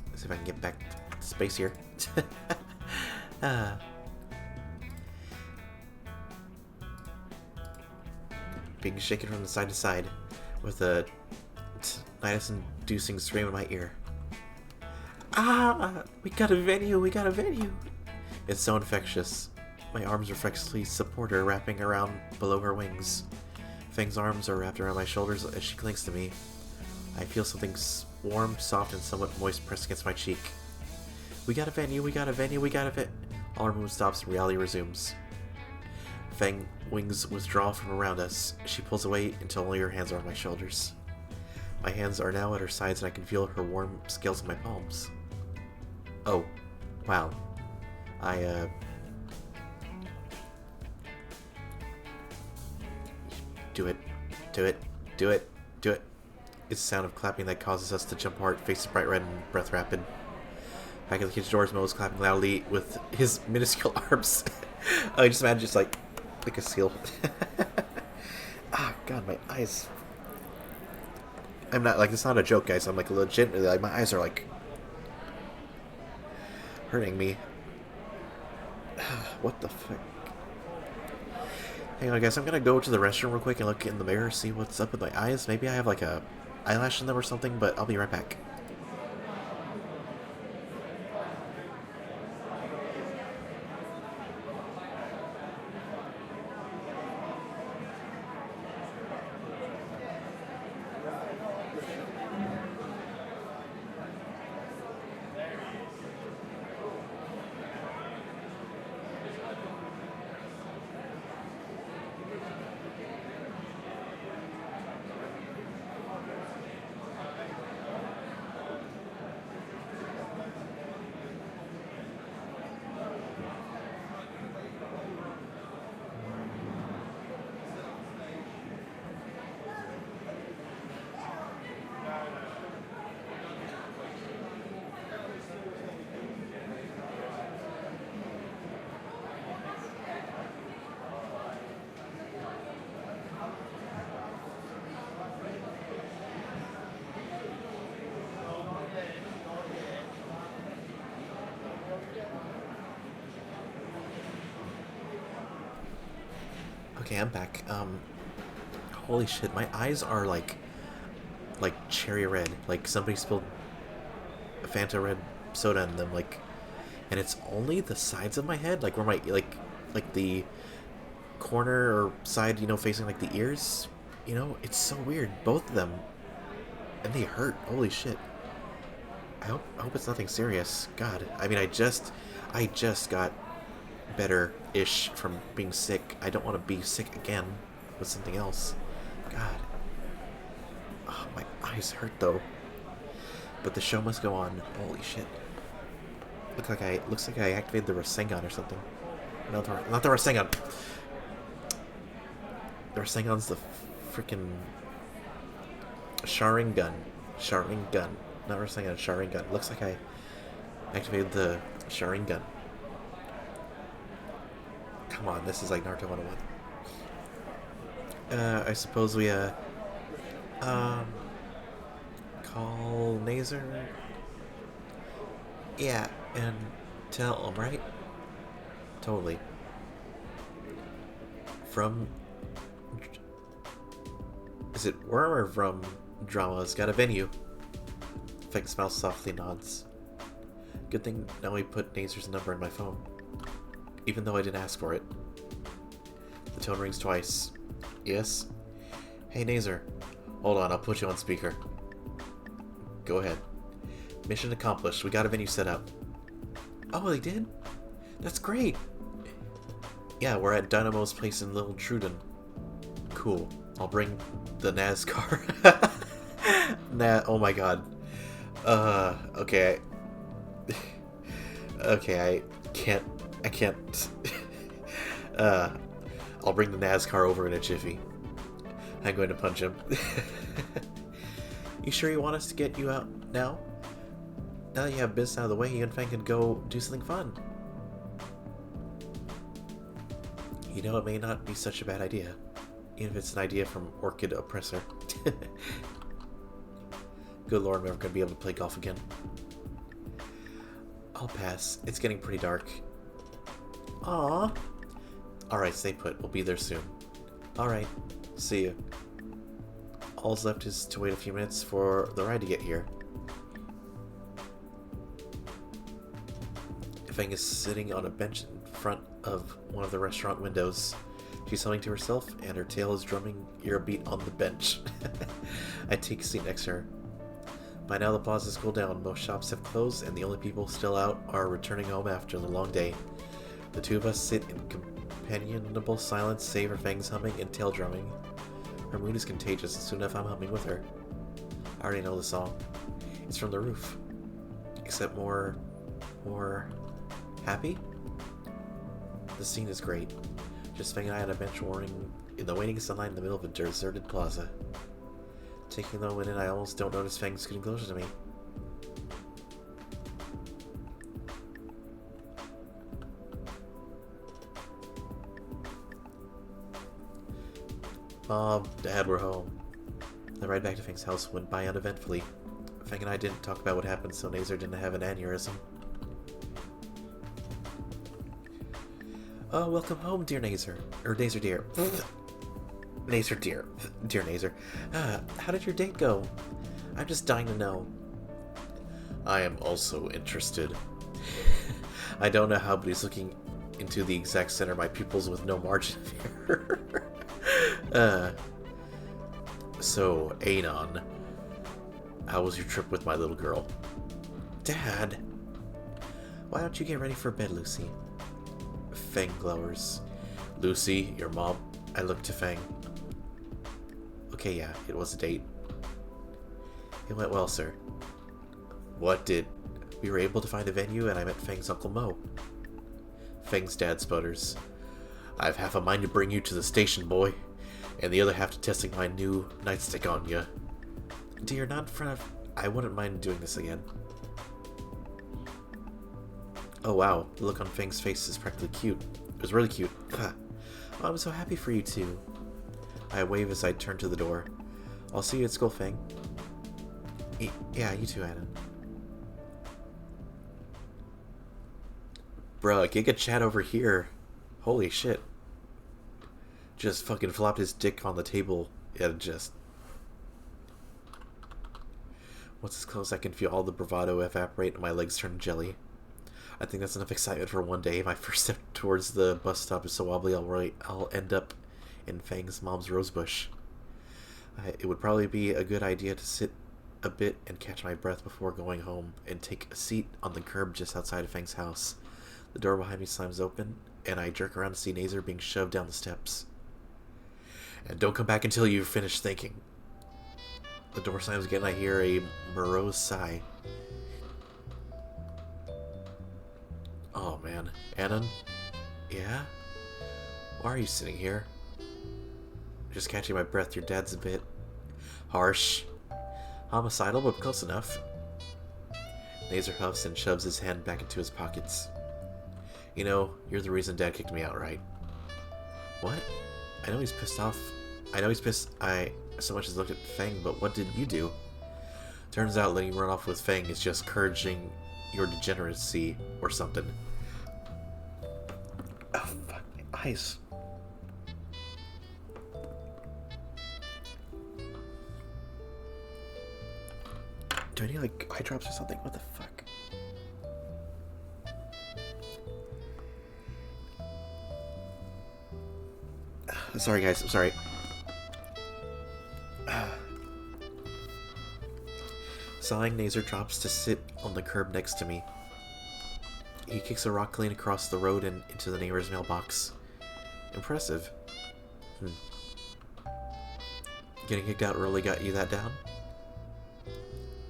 Let's see if I can get back to space here. Being shaken from the side to side with a tinnitus-inducing scream in my ear. Ah! We got a venue! We got a venue! It's so infectious. My arms reflexively support her, wrapping around below her wings. Fang's arms are wrapped around my shoulders as she clings to me. I feel something warm, soft, and somewhat moist pressed against my cheek. We got a venue, we got a venue, we got a venue. All our movement stops and reality resumes. Fang wings withdraw from around us. She pulls away until only her hands are on my shoulders. My hands are now at her sides and I can feel her warm scales in my palms. Oh, wow. Do it. Do it. Do it. Do it. It's the sound of clapping that causes us to jump apart, faces bright red and breath rapid. Back at the kitchen doors, Mo is clapping loudly with his minuscule arms. I just imagine just like a seal. Ah, God, my eyes. I'm not, like, it's not a joke, guys. I'm, like, legitimately, like, my eyes are, like, hurting me. What the fuck? Hang on, guys. I'm gonna go to the restroom real quick and look in the mirror, see what's up with my eyes. Maybe I have, like, a eyelash in them or something, but I'll be right back. Okay, I'm back. Holy shit, my eyes are like cherry red. Like somebody spilled a Fanta red soda in them, like, and it's only the sides of my head, like where my, like the corner or side, you know, facing like the ears, you know, it's so weird, both of them, and they hurt. Holy shit. I hope it's nothing serious. God, I mean, I just got better-ish from being sick. I don't want to be sick again with something else. God. Oh, my eyes hurt, though. But the show must go on. Holy shit. Looks like I activated the Rasengan or something. No, not the Rasengan. The Rasengan's the freaking Sharingan. Sharingan. Not Rasengan, Sharingan. Looks like I activated the Sharingan. Come on, this is like Naruto 101. I suppose we, call Nazer? Yeah, and tell him, right? Totally. From Is it worm or vrum? Drama's got a venue. Feng smiles softly, nods. Good thing now we put Nazer's number in my phone. Even though I didn't ask for it. The tone rings twice. Yes? Hey Nazer. Hold on, I'll put you on speaker. Go ahead. Mission accomplished. We got a venue set up. Oh, they did? That's great! Yeah, we're at Dynamo's place in Little Truden. Cool. I'll bring the NASCAR. Oh my god. Okay. Okay, I can't. I'll bring the NASCAR over in a jiffy. I'm going to punch him. You sure you want us to get you out now? Now that you have business out of the way, you and Fang can go do something fun. You know, it may not be such a bad idea. Even if it's an idea from Orchid Oppressor. Good lord, I'm never going to be able to play golf again. I'll pass. It's getting pretty dark. Aww. Alright, stay put. We'll be there soon. Alright. See you. All's left is to wait a few minutes for the ride to get here. Feng is sitting on a bench in front of one of the restaurant windows. She's humming to herself, and her tail is drumming ear beat on the bench. I take a seat next to her. By now the plaza's cooled down, most shops have closed, and the only people still out are returning home after the long day. The two of us sit in companionable silence, save for Feng's humming and tail drumming. Her mood is contagious, and soon enough I'm humming with her. I already know the song. It's from the roof. Except more happy? The scene is great. Just Feng and I on a bench warming in the waning sunlight in the middle of a deserted plaza. Taking the moment in, I almost don't notice Feng scooting closer to me. Mom, Dad, we're home. The ride back to Feng's house went by uneventfully. Feng and I didn't talk about what happened, so Nazer didn't have an aneurysm. Oh, welcome home, dear Nazer. Or Nazer dear. Nazer dear. Dear Nazer. How did your date go? I'm just dying to know. I am also interested. I don't know how, but he's looking into the exact center of my pupils with no margin of error. So, Anon, how was your trip with my little girl? Dad! Why don't you get ready for bed, Lucy? Feng glowers. Lucy, your mom? I look to Feng. Okay, yeah, it was a date. It went well, sir. What did... We were able to find a venue and I met Feng's Uncle Mo. Feng's dad sputters. I've half a mind to bring you to the station, boy, and the other half to testing my new nightstick on ya. Dear, not in front of... I wouldn't mind doing this again. Oh wow, the look on Feng's face is practically cute. It was really cute. Oh, I'm so happy for you two. I wave as I turn to the door. I'll see you at school, Feng. Yeah, you too, Adam. Bruh, Giga Chat over here. Holy shit. Just fucking flopped his dick on the table and just... Once it's close, I can feel all the bravado evaporate and my legs turn jelly. I think that's enough excitement for one day. My first step towards the bus stop is so wobbly I'll end up in Feng's mom's rosebush. It would probably be a good idea to sit a bit and catch my breath before going home and take a seat on the curb just outside of Feng's house. The door behind me slams open, and I jerk around to see Nazer being shoved down the steps. And don't come back until you've finished thinking. The door slams again, and I hear a morose sigh. Oh man. Anon? Yeah? Why are you sitting here? Just catching my breath, your dad's a bit... harsh. Homicidal, but close enough. Nazer huffs and shoves his hand back into his pockets. You know, you're the reason Dad kicked me out, right? What? I know he's pissed off. I know he's pissed I so much as looked at Feng, but what did you do? Turns out letting you run off with Feng is just encouraging your degeneracy or something. Oh, fuck my eyes. Do I need like eye drops or something? What the fuck? Sorry guys, I'm sorry. Sighing, Nazer drops to sit on the curb next to me. He kicks a rock clean across the road and into the neighbor's mailbox. Impressive. Getting kicked out early got you that down?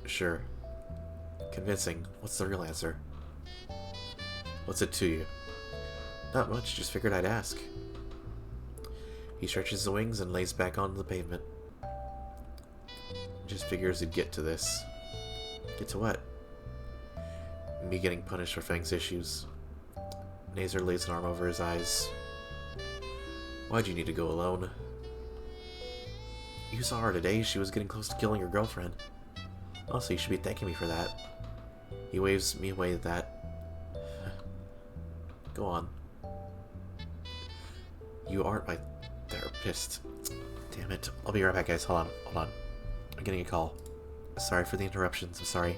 Sure. Convincing. What's the real answer? What's it to you? Not much, just figured I'd ask. He stretches the wings and lays back on the pavement. Just figures he'd get to this. Get to what? Me getting punished for Fang's issues. Nazer lays an arm over his eyes. Why'd you need to go alone? You saw her today. She was getting close to killing your girlfriend. Also, you should be thanking me for that. He waves me away at that. Go on. You aren't my therapist. Damn it. I'll be right back, guys. Hold on. I'm getting a call. Sorry for the interruptions. I'm sorry.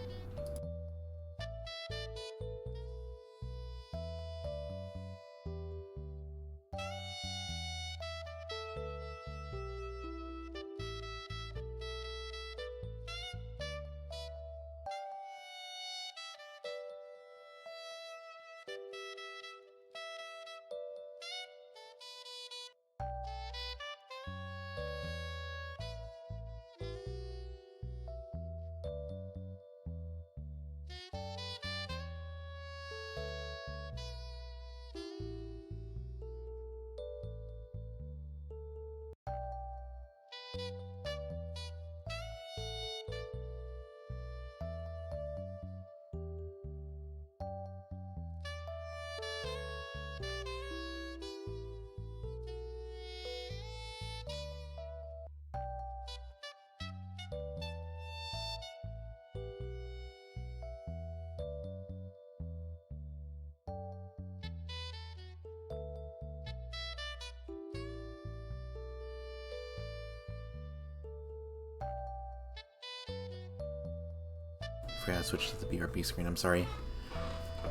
Forgot to switch to the BRB screen. I'm sorry. Oh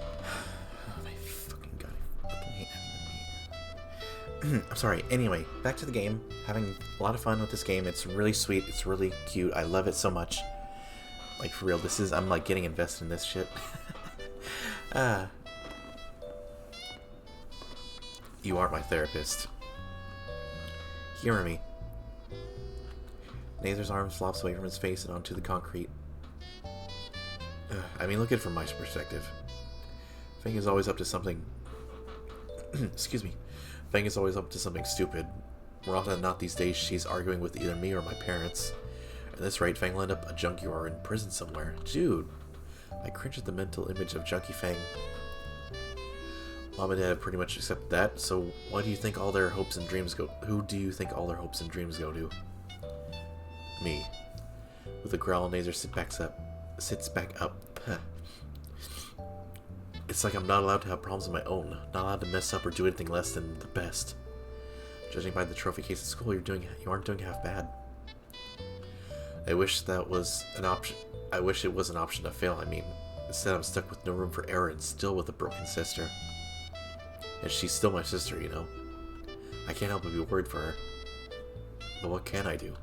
my fucking god. I fucking hate having them here. I'm sorry. Anyway, back to the game. Having a lot of fun with this game. It's really sweet. It's really cute. I love it so much. Like, for real. I'm like getting invested in this shit. You aren't my therapist. Humor me. Nazer's arm flops away from his face and onto the concrete. I mean, look at it from my perspective. Fang is always up to something... Excuse me. Fang is always up to something stupid. More often than not these days, she's arguing with either me or my parents. At this rate, Fang will end up a junkie or in prison somewhere. Dude, I cringe at the mental image of Junkie Fang. Mom and Dad have pretty much accepted that, so why do you think all their hopes and dreams go... Who do you think all their hopes and dreams go to? Me. With a growl, Nazer sits back up. It's like I'm not allowed to have problems of my own. Not allowed to mess up or do anything less than the best. Judging by the trophy case at school, you aren't doing half bad. I wish that was an option. I wish it was an option to fail, I mean. Instead, I'm stuck with no room for error and still with a broken sister. And she's still my sister, you know. I can't help but be worried for her. But what can I do?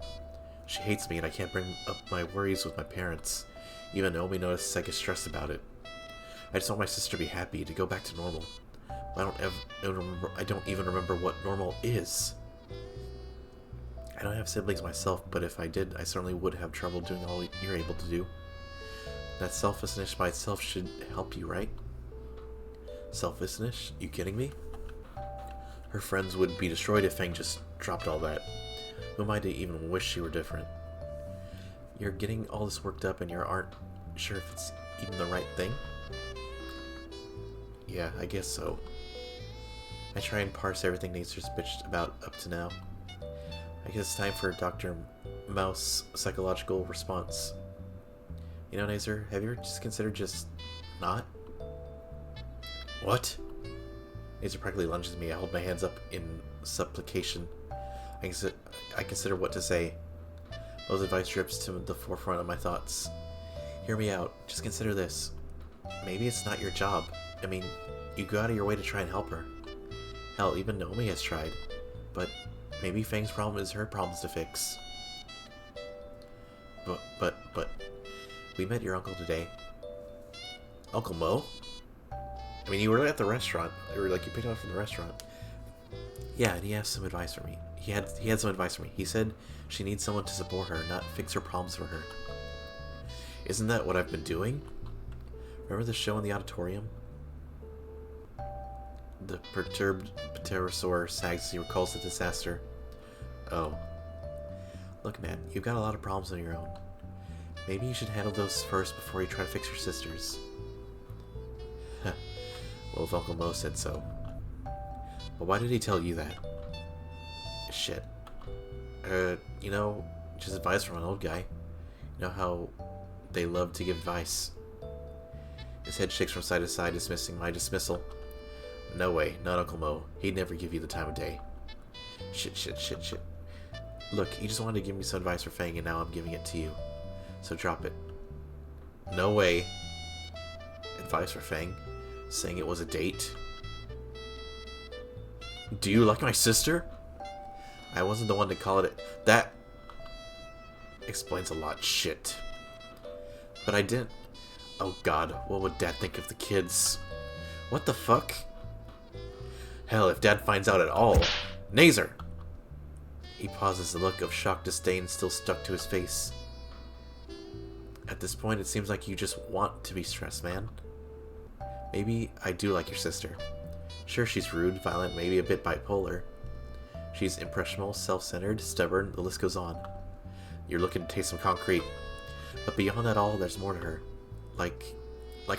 She hates me and I can't bring up my worries with my parents. Even Naomi notices I get stressed about it. I just want my sister to be happy, to go back to normal. I don't even remember what normal is. I don't have siblings myself, but if I did, I certainly would have trouble doing all you're able to do. That selfishness by itself should help you, right? Selfishness? You kidding me? Her friends would be destroyed if Fang just dropped all that. Who am I to even wish she were different? You're getting all this worked up and you aren't sure if it's even the right thing? Yeah, I guess so. I try and parse everything Nazer's bitched about up to now. I guess it's time for Dr. Mouse psychological response. You know, Nazer, have you ever just considered just not? What? Nazer practically lunges at me. I hold my hands up in supplication. I consider what to say. Those advice drips to the forefront of my thoughts. Hear me out. Just consider this. Maybe it's not your job. I mean, you go out of your way to try and help her. Hell, even Naomi has tried. But maybe Fang's problem is her problems to fix. But, we met your uncle today. Uncle Mo? I mean, you were at the restaurant. Or, like, you picked him up from the restaurant. Yeah, and he asked some advice from me. He had some advice for me. He said she needs someone to support her, not fix her problems for her. Isn't that what I've been doing? Remember the show in the auditorium? The perturbed pterosaur sags as he recalls the disaster. Oh. Look, man, you've got a lot of problems on your own. Maybe you should handle those first before you try to fix your sister's. Well, if Uncle Mo said so. But why did he tell you that? Shit. You know, just advice from an old guy. You know how they love to give advice. His head shakes from side to side, dismissing my dismissal. No way, not Uncle Mo. He'd never give you the time of day. Shit. Look, he just wanted to give me some advice for Fang, and now I'm giving it to you. So drop it. No way. Advice for Fang? Saying it was a date? Do you like my sister? I wasn't the one to call it. That explains a lot. Shit. But I didn't. Oh god, what would Dad think of the kids? What the fuck? Hell, if Dad finds out at all. Nazer! He pauses, the look of shocked disdain still stuck to his face. At this point, it seems like you just want to be stressed, man. Maybe I do like your sister. Sure, she's rude, violent, maybe a bit bipolar. She's impressionable, self-centered, stubborn, the list goes on. You're looking to taste some concrete. But beyond that all, there's more to her. Like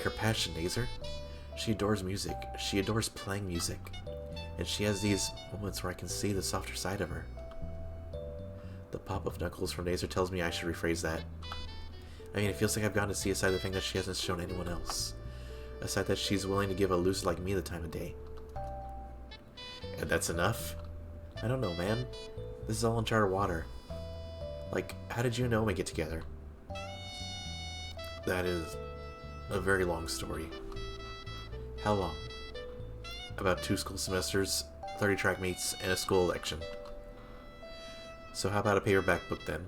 her passion, Nazer. She adores music. She adores playing music. And she has these moments where I can see the softer side of her. The pop of knuckles from Nazer tells me I should rephrase that. I mean, it feels like I've gotten to see a side of the thing that she hasn't shown anyone else. A side that she's willing to give a loser like me the time of day. And that's enough? I don't know, man. This is all uncharted water. Like, how did you and Naomi get together? That is a very long story. How long? About 2 school semesters, 30 track meets, and a school election. So how about a paperback book then?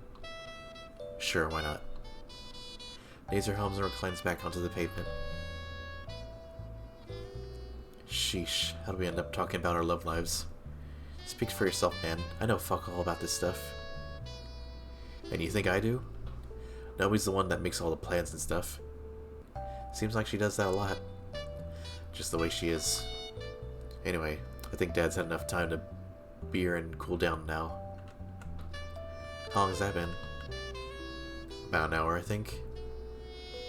Sure, why not? Nazer hums and reclines back onto the pavement. Sheesh, how do we end up talking about our love lives? Speak for yourself, man. I know fuck all about this stuff. And you think I do? Nobody's the one that makes all the plans and stuff. Seems like she does that a lot. Just the way she is. Anyway, I think Dad's had enough time to beer and cool down now. How long has that been? About an hour, I think.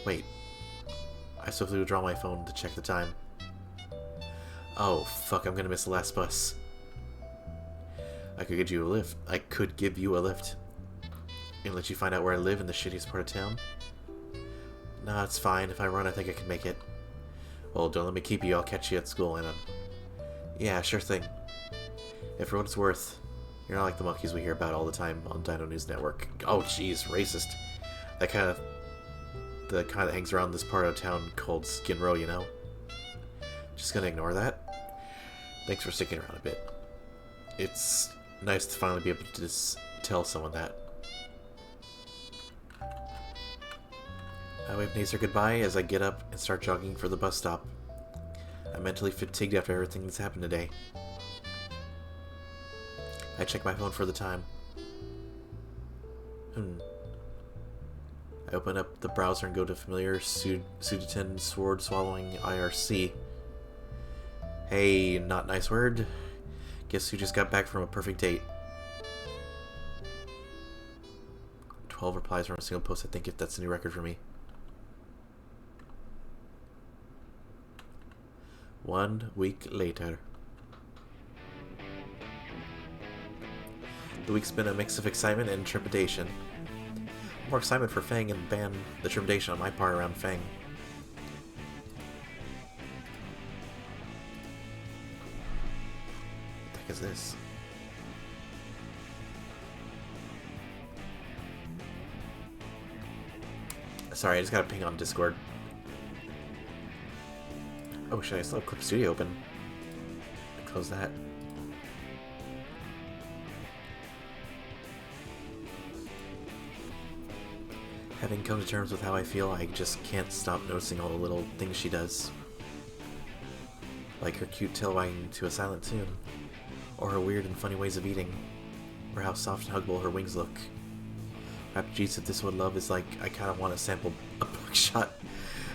Wait. I swiftly withdraw my phone to check the time. Oh, fuck, I'm gonna miss the last bus. I could give you a lift. And let you find out where I live in the shittiest part of town. Nah, it's fine. If I run, I think I can make it. Well, don't let me keep you. I'll catch you at school, and yeah, sure thing. If for what it's worth, you're not like the monkeys we hear about all the time on Dino News Network. Oh, jeez, racist. The kind that hangs around this part of town called Skin Row, you know? Just gonna ignore that. Thanks for sticking around a bit. It's nice to finally be able to just tell someone that. I wave Nazer goodbye as I get up and start jogging for the bus stop. I'm mentally fatigued after everything that's happened today. I check my phone for the time. I open up the browser and go to familiar Sudaten sword-swallowing IRC. Hey, not nice word. Guess who just got back from a perfect date? 12 replies from a single post. I think if that's a new record for me. 1 week later. The week's been a mix of excitement and trepidation. More excitement for Fang and the trepidation on my part around Fang. What the heck is this? Sorry, I just got a ping on Discord. Oh shit, I still have Clip Studio open. Close that. Having come to terms with how I feel, I just can't stop noticing all the little things she does. Like her cute tail wagging to a silent tune, or her weird and funny ways of eating, or how soft and huggable her wings look. Rappagees, if this what love is like, I kinda want to sample a buckshot.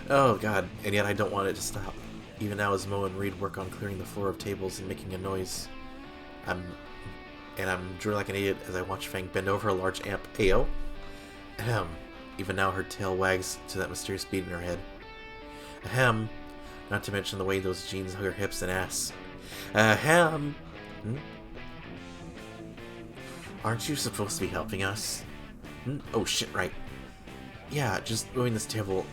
Oh god, and yet I don't want it to stop. Even now as Mo and Reed work on clearing the floor of tables and making a noise, I'm drooling like an idiot as I watch Fang bend over a large amp. Ayo? Ahem. Even now her tail wags to that mysterious beat in her head. Ahem. Not to mention the way those jeans hug her hips and ass. Ahem. Hmm? Aren't you supposed to be helping us? Hmm? Oh shit, right. Yeah, just moving this table.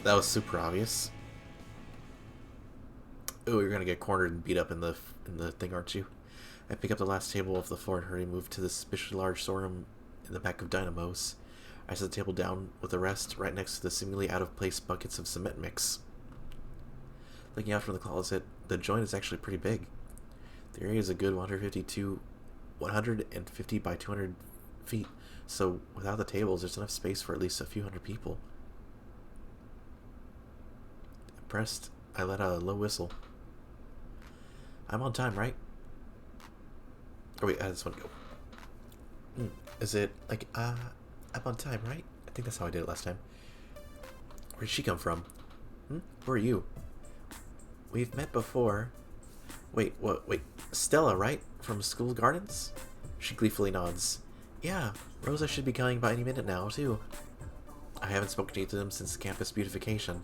That was super obvious. Oh, you're gonna get cornered and beat up in the thing, aren't you? I pick up the last table off the floor and hurry move to the suspiciously large storeroom in the back of Dynamo's. I set the table down with the rest right next to the seemingly out-of-place buckets of cement mix. Looking out from the closet, the joint is actually pretty big. The area is a good 150 by 200 feet, so without the tables, there's enough space for at least a few hundred people. Impressed, I let out a low whistle. I'm on time, right? Oh wait, I just want to go. Is it like, I'm on time, right? I think that's how I did it last time. Where did she come from? Who are you? We've met before. Wait, what? Wait, Stella, right? From School Gardens? She gleefully nods. Yeah, Rosa should be coming by any minute now, too. I haven't spoken to either of them since campus beautification.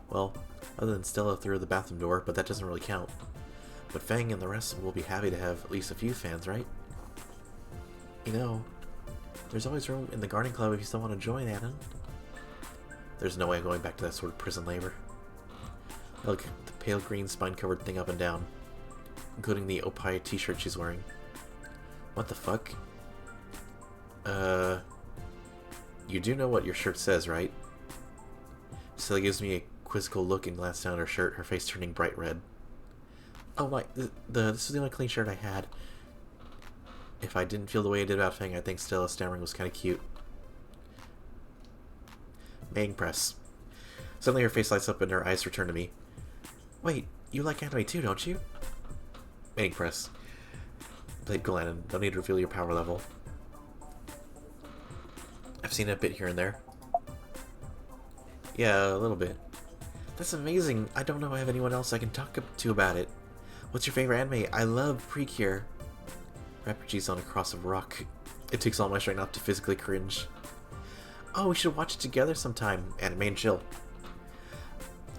Well, other than Stella through the bathroom door, but that doesn't really count. But Fang and the rest will be happy to have at least a few fans, right? You know, there's always room in the garden club if you still want to join, Anna. There's no way I'm going back to that sort of prison labor. Look, the pale green spine-covered thing up and down, including the Opie t-shirt she's wearing. What the fuck? You do know what your shirt says, right? Stella gives me a quizzical look and glances down at her shirt, her face turning bright red. Oh my, this is the only clean shirt I had. If I didn't feel the way I did about Fang, I think Stella's stammering was kind of cute. Mating press. Suddenly her face lights up and her eyes return to me. Wait, you like anime too, don't you? Mating press. Played Glennon. Don't need to reveal your power level. I've seen it a bit here and there. Yeah, a little bit. That's amazing. I don't know if I have anyone else I can talk to about it. What's your favorite anime? I love Precure. Rappagees on a cross of rock. It takes all my strength not to physically cringe. Oh, we should watch it together sometime. Anime and chill.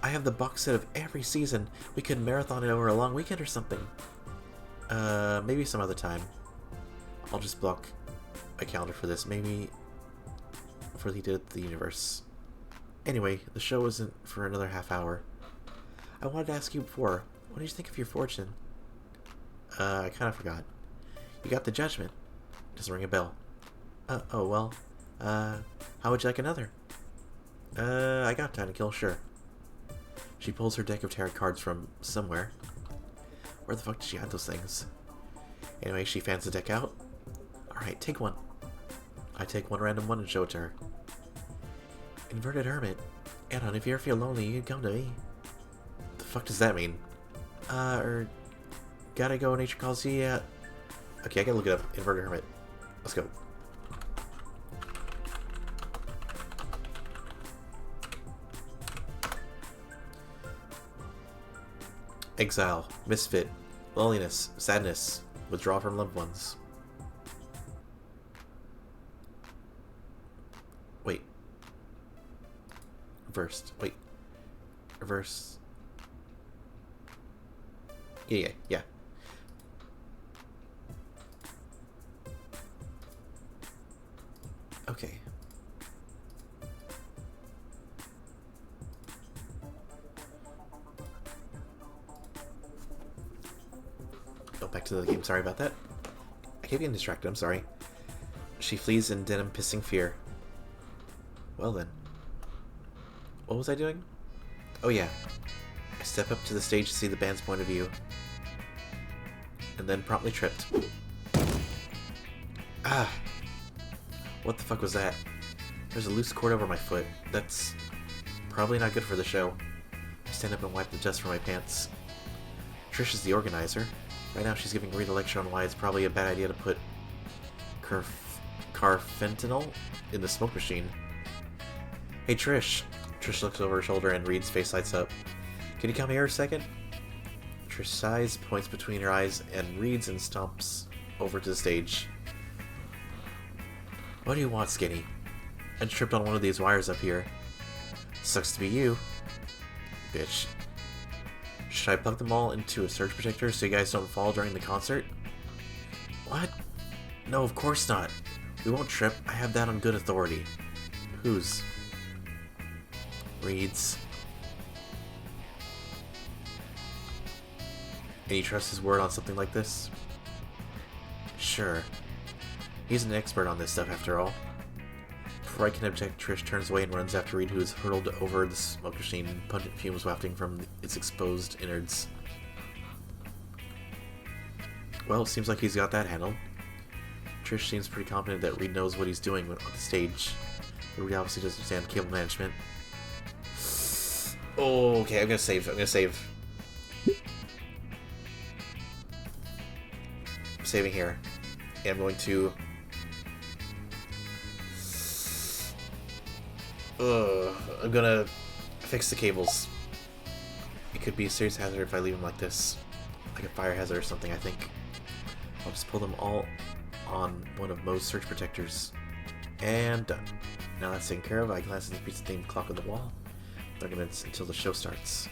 I have the box set of every season. We could marathon it over a long weekend or something. Maybe some other time. I'll just block a calendar for this. Maybe for the Did the Universe. Anyway, the show isn't for another half hour. I wanted to ask you before, what did you think of your fortune? I kind of forgot. You got the judgment. Doesn't ring a bell. Oh well. How would you like another? I got time to kill, sure. She pulls her deck of tarot cards from somewhere. Where the fuck did she hide those things? Anyway, she fans the deck out. Alright, take one. I take one random one and show it to her. Inverted Hermit. Anton, if you ever feel lonely, you can come to me. The fuck does that mean? Gotta go, nature calls you, yeah. Okay, I gotta look it up. Inverted Hermit. Let's go. Exile, misfit, loneliness, sadness, withdraw from loved ones. Wait. Reversed. Wait. Reverse. Yeah. Okay. Go back to the game. Sorry about that. I keep getting distracted. I'm sorry. She flees in denim pissing fear. Well then. What was I doing? Oh yeah. I step up to the stage to see the band's point of view. And then promptly tripped. Ah! What the fuck was that? There's a loose cord over my foot. That's probably not good for the show. I stand up and wipe the dust from my pants. Trish is the organizer. Right now she's giving Reed a lecture on why it's probably a bad idea to put carfentanil in the smoke machine. Hey Trish! Trish looks over her shoulder and Reed's face lights up. Can you come here a second? Trish sighs, points between her eyes, and reads and stomps over to the stage. What do you want, Skinny? I tripped on one of these wires up here. Sucks to be you. Bitch. Should I plug them all into a surge protector so you guys don't fall during the concert? What? No, of course not. We won't trip. I have that on good authority. Whose? Reed's. And you trust his word on something like this? Sure. He's an expert on this stuff, after all. Before I can object, Trish turns away and runs after Reed, who is hurtled over the smoke machine, pungent fumes wafting from its exposed innards. Well, it seems like he's got that handled. Trish seems pretty confident that Reed knows what he's doing on the stage, but Reed obviously doesn't understand cable management. Oh, okay, I'm gonna save. I'm saving here. And I'm going to... I'm gonna fix the cables. It could be a serious hazard if I leave them like this. Like a fire hazard or something, I think. I'll just pull them all on one of Moe's surge protectors. And done. Now that's taken care of, I glance at the pizza themed clock on the wall. 30 minutes until the show starts.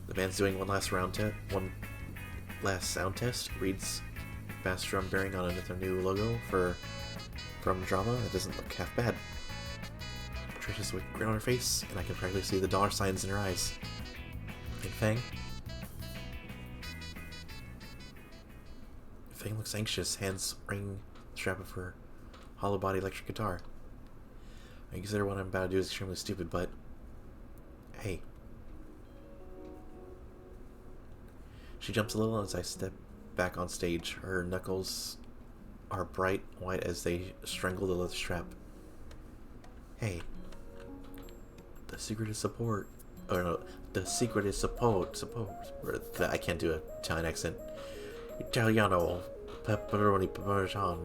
The band's doing one last sound test. Reed's bass drum bearing on another new logo from Drama. That doesn't look half bad. Trish's with grin on her face, and I can practically see the dollar signs in her eyes. And Fang? Fang looks anxious, hands ringing the strap of her hollow body electric guitar. I consider what I'm about to do is extremely stupid, but hey. She jumps a little as I step back on stage. Her knuckles are bright white as they strangle the leather strap. Hey. The secret is support. Or no, the secret is support. I can't do an Italian accent. Italiano. Pepperoni parmesan.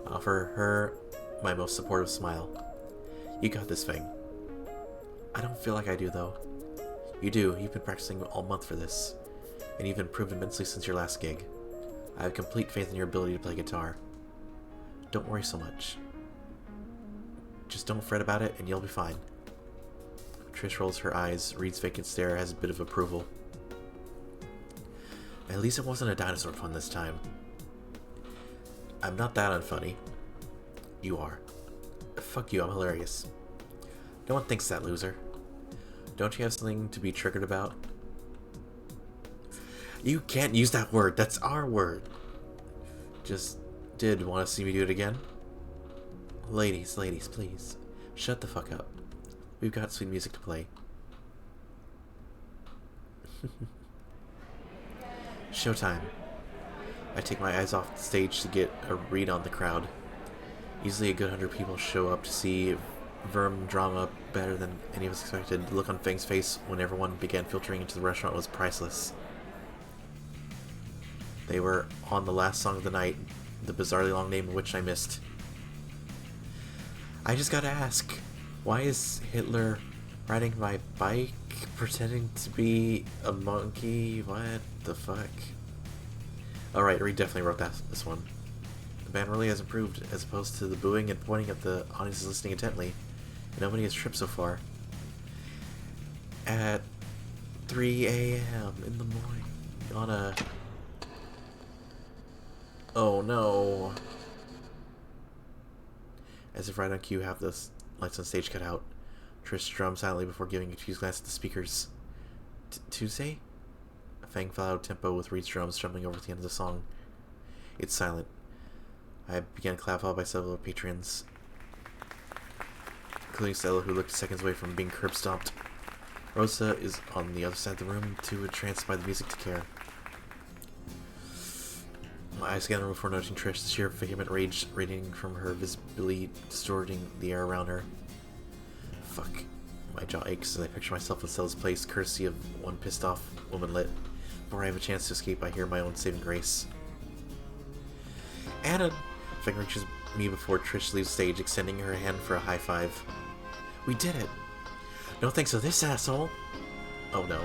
Offer her my most supportive smile. You got this thing. I don't feel like I do, though. You do. You've been practicing all month for this. And you've improved immensely since your last gig. I have complete faith in your ability to play guitar. Don't worry so much. Just don't fret about it, and you'll be fine. Trish rolls her eyes. Reed's vacant stare has a bit of approval. At least it wasn't a dinosaur pun this time. I'm not that unfunny. You are. Fuck you, I'm hilarious. No one thinks that, loser. Don't you have something to be triggered about? You can't use that word. That's our word. Just did want to see me do it again? Ladies, please. Shut the fuck up. We've got sweet music to play. Showtime. I take my eyes off the stage to get a read on the crowd. Easily a good 100 people show up to see Verm Drama better than any of us expected. The look on Fang's face when everyone began filtering into the restaurant was priceless. They were on the last song of the night, the bizarrely long name of which I missed. I just gotta ask, why is Hitler riding my bike pretending to be a monkey? What the fuck? Alright, Reed definitely wrote this one. The band really has improved, as opposed to the booing and pointing at the audience listening intently. Nobody has tripped so far. At 3 a.m. in the morning on a... Oh no. As if right on cue, half the lights on stage cut out. Trish drums silently before giving a confused glance at the speakers. Tuesday? Fang fell out of tempo with Reed's drums jumping over at the end of the song. It's silent. I began to clap, followed by several patrons, including Stella, who looked seconds away from being curb stomped. Rosa is on the other side of the room, too entranced by the music to care. My eyes scanned the room before noticing Trish, the sheer vehement rage radiating from her, visibly distorting the air around her. Fuck. My jaw aches as I picture myself in Stella's place, courtesy of one pissed-off womanlet. Before I have a chance to escape, I hear my own saving grace. Anna! Fang reaches me before Trish leaves stage, extending her hand for a high five. We did it! No thanks to this asshole! Oh no.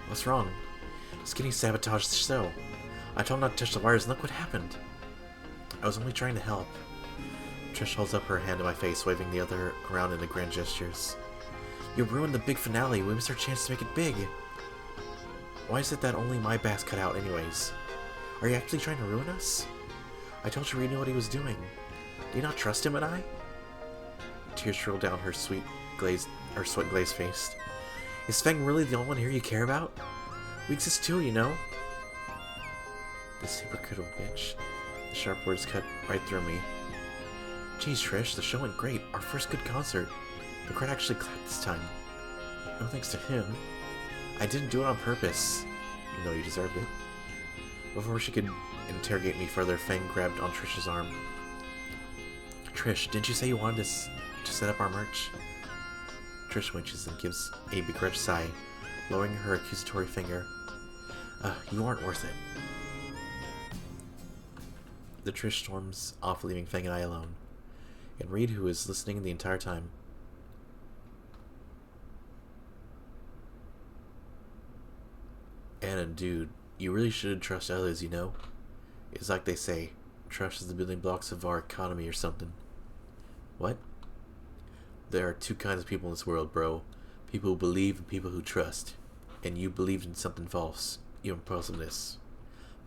What's wrong? Skinny sabotaged the show. I told him not to touch the wires and look what happened. I was only trying to help. Trish holds up her hand to my face, waving the other around into grand gestures. You ruined the big finale. We missed our chance to make it big. Why is it that only my back's cut out anyways? Are you actually trying to ruin us? I told you we knew what he was doing. Do you not trust him and I? Tears roll down her sweat glazed face. Is Feng really the only one here you care about? We exist too, you know. This hypocritical bitch. The sharp words cut right through me. Geez, Trish, the show went great. Our first good concert. The crowd actually clapped this time. No thanks to him. I didn't do it on purpose. You know you deserved it. Before she could interrogate me further, Fang grabbed on Trish's arm. Trish, didn't you say you wanted us to set up our merch? Trish winches and gives a begrudged sigh, lowering her accusatory finger. You aren't worth it. The Trish storms off, leaving Fang and I alone. And Reed, who is listening the entire time. Anna, dude, you really should trust others, you know? It's like they say, trust is the building blocks of our economy or something. What? There are two kinds of people in this world, bro. People who believe and people who trust. And you believed in something false. Your impulsiveness.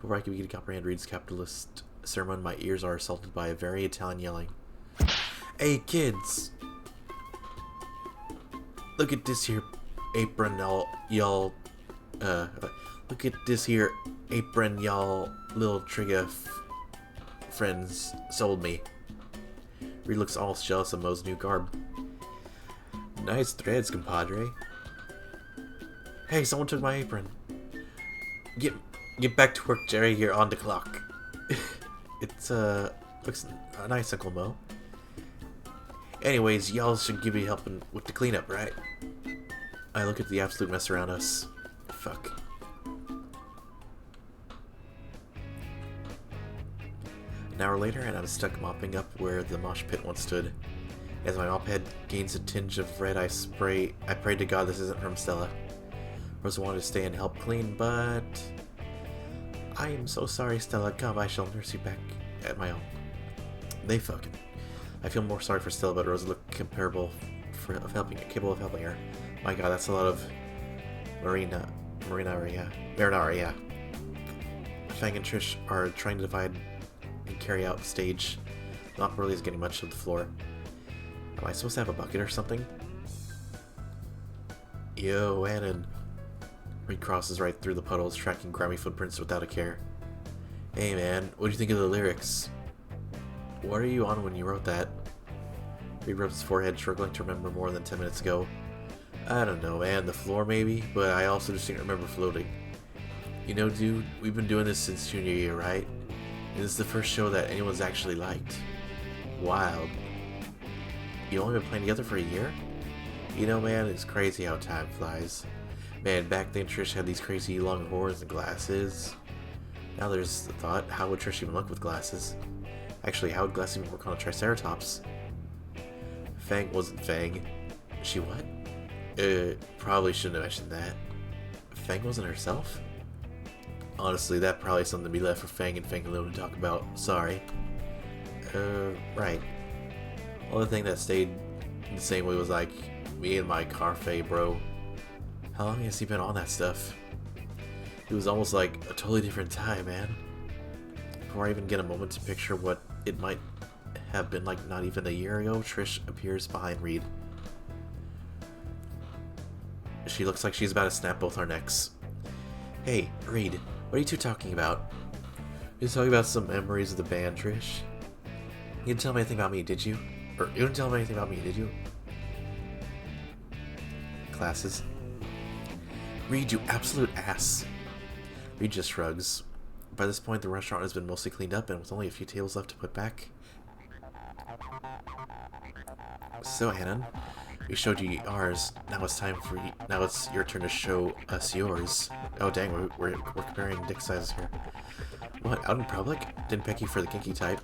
Before I can begin to comprehend Reed's capitalist sermon, my ears are assaulted by a very Italian yelling. Hey, kids! Look at this here apron, y'all. Look at this here apron, y'all little trigger friends sold me. Reed looks almost jealous of Mo's new garb. Nice threads, compadre. Hey, someone took my apron. Get back to work, Jerry. You're on the clock. It's looks nice, Uncle Mo. Anyways, y'all should give me helping with the cleanup, right? I look at the absolute mess around us. Fuck. An hour later, and I'm stuck mopping up where the mosh pit once stood. As my mop head gains a tinge of red, I pray to God this isn't from Stella. Rosa wanted to stay and help clean, but... I am so sorry, Stella. Come, I shall nurse you back at my own. They fucking... I feel more sorry for Stella, but Rosa looked capable of helping her. My God, that's a lot of marinara, yeah. Fang and Trish are trying to divide and carry out the stage. Not really is getting much of the floor. Am I supposed to have a bucket or something? Yo, Annan. Reed crosses right through the puddles, tracking grimy footprints without a care. Hey man, what do you think of the lyrics? What are you on when you wrote that? Reed rubs his forehead, struggling to remember more than 10 minutes ago. I don't know, man, the floor maybe, but I also just didn't remember floating. You know, dude, we've been doing this since junior year, right? And this is the first show that anyone's actually liked. Wild. You only been playing together for a year? You know, man, it's crazy how time flies. Man, back then Trish had these crazy long horns and glasses. Now there's the thought, how would Trish even look with glasses? Actually, how would glasses even work on a Triceratops? Fang wasn't Fang. She what? Probably shouldn't have mentioned that. Fang wasn't herself? Honestly, that probably something to be left for Fang and Fang alone to talk about. Sorry. Right. Only thing that stayed the same way was like me and my Carfe bro. How long has he been on that stuff? It was almost like a totally different time, man. Before I even get a moment to picture what it might have been like not even a year ago, Trish appears behind Reed. She looks like she's about to snap both our necks. Hey, Reed, what are you two talking about? You talking about some memories of the band, Trish? You didn't tell me anything about me, did you? Or you didn't tell me anything about me, did you? Classes. Reed, you absolute ass. Reed just shrugs. By this point, the restaurant has been mostly cleaned up, and with only a few tables left to put back. So, Annan, we showed you ours. Now it's time for you. Now it's your turn to show us yours. Oh, dang, we're comparing dick sizes here. What? Out in public? Didn't pick you for the kinky type.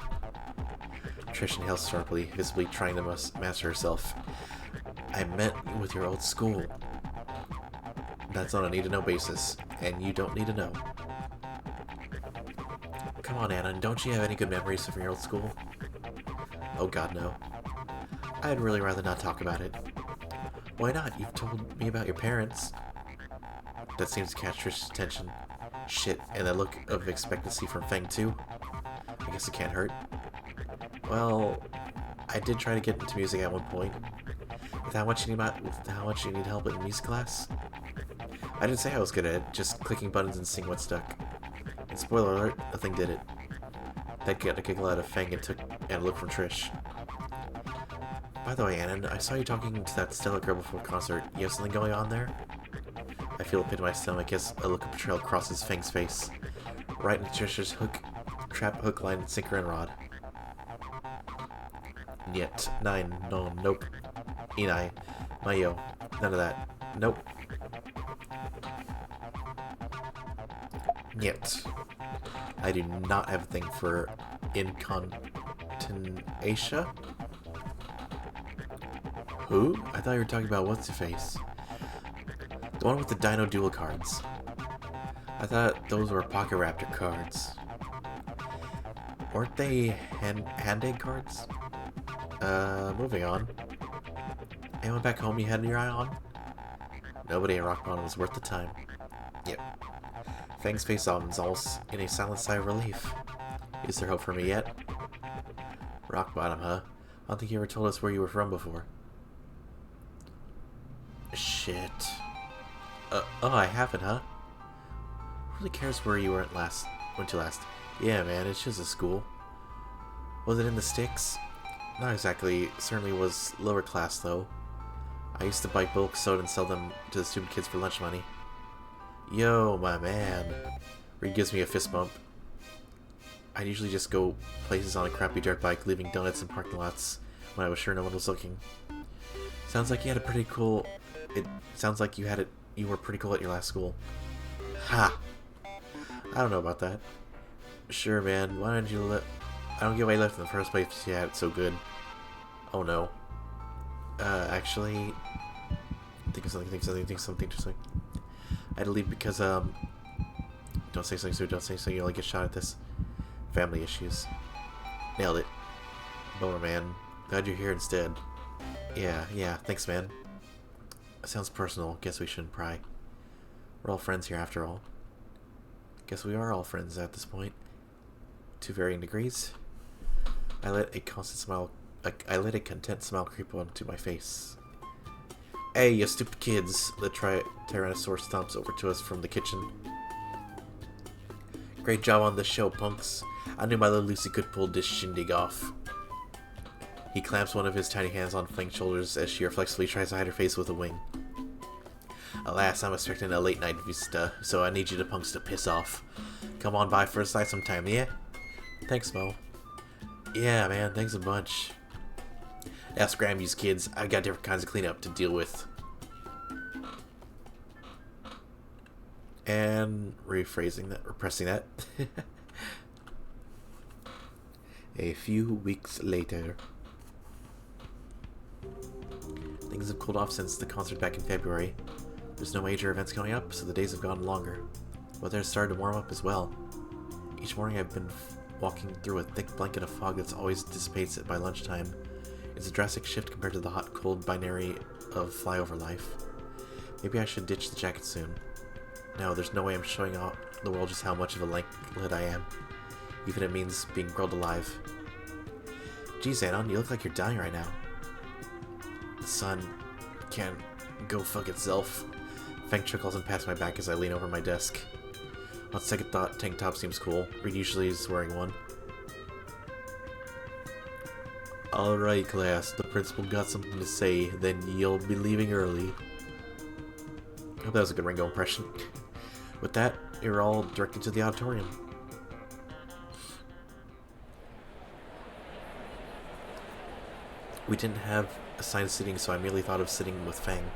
Trish inhales sharply, visibly trying to master herself. I met with your old school. That's on a need-to-know basis, and you don't need to know. Come on, Anna, don't you have any good memories from your old school? Oh god, no. I'd really rather not talk about it. Why not? You've told me about your parents. That seems to catch Trish's attention. Shit, and that look of expectancy from Feng too? I guess it can't hurt. Well, I did try to get into music at one point. With how much you need help in music class? I didn't say I was good at it, just clicking buttons and seeing what stuck. And spoiler alert, nothing did it. That got a giggle out of Feng and a look from Trish. By the way, Annan, I saw you talking to that Stella girl before concert. You have something going on there? I feel a pit in my stomach as a look of betrayal crosses Feng's face. Right into Trish's trap hook, line, sinker, and rod. Niet. Nine. No. Nope. Inai. Mayo. None of that. Nope. Niet. I do not have a thing for incontinentia. Who? I thought you were talking about what's-her-face. The one with the Dino Duel cards. I thought those were Pocket Raptor cards. Weren't they hand-egg cards? Moving on. Anyone back home you had your eye on? Nobody at Rock Bottom was worth the time. Yep. Fang's face softens almost in a silent sigh of relief. Is there hope for me yet? Rock Bottom, huh? I don't think you ever told us where you were from before. Shit. Oh, I haven't, huh? Who really cares where you went to last? Yeah, man, it's just a school. Was it in the sticks? Not exactly. Certainly was lower class, though. I used to buy bulk soda and sell them to the stupid kids for lunch money. Yo, my man. Reed gives me a fist bump. I'd usually just go places on a crappy dirt bike, leaving donuts in parking lots when I was sure no one was looking. Sounds like you had a pretty cool... It sounds like you were pretty cool at your last school. Ha! I don't know about that. Sure, man. Why don't you I don't get why you left in the first place if you had it so good. Oh no. Actually... Think of something. I had to leave because, don't say something soon, don't say something, you'll get shot at this. Family issues. Nailed it. Bummer, man. Glad you're here instead. Yeah, thanks, man. Sounds personal. Guess we shouldn't pry. We're all friends here, after all. Guess we are all friends at this point. To varying degrees. I let a content smile creep onto my face. Hey, you stupid kids! The Tyrannosaurus stomps over to us from the kitchen. Great job on this show, punks. I knew my little Lucy could pull this shindig off. He clamps one of his tiny hands on Flank's shoulders as she reflexively tries to hide her face with a wing. Alas, I'm expecting a late night vista, so I need you to punks to piss off. Come on by for a slice sometime, yeah? Thanks, Mo. Yeah, man, thanks a bunch. Now scram, you kids. I've got different kinds of cleanup to deal with. And repressing that. A few weeks later. Things have cooled off since the concert back in February. There's no major events coming up, so the days have gotten longer. Weather has started to warm up as well. Each morning I've been walking through a thick blanket of fog that's always dissipates by lunchtime. It's a drastic shift compared to the hot, cold binary of flyover life. Maybe I should ditch the jacket soon. No, there's no way I'm showing out the world just how much of a lankhead I am. Even if it means being grilled alive. Geez, Anon, you look like you're dying right now. The sun can't go fuck itself. Feng chuckles and pats my back as I lean over my desk. On second thought, tank top seems cool. Reed usually is wearing one. Alright, class. The principal got something to say, then you'll be leaving early. I hope that was a good Ringo impression. With that, you're all directed to the auditorium. We didn't have assigned seating, so I merely thought of sitting with Fang.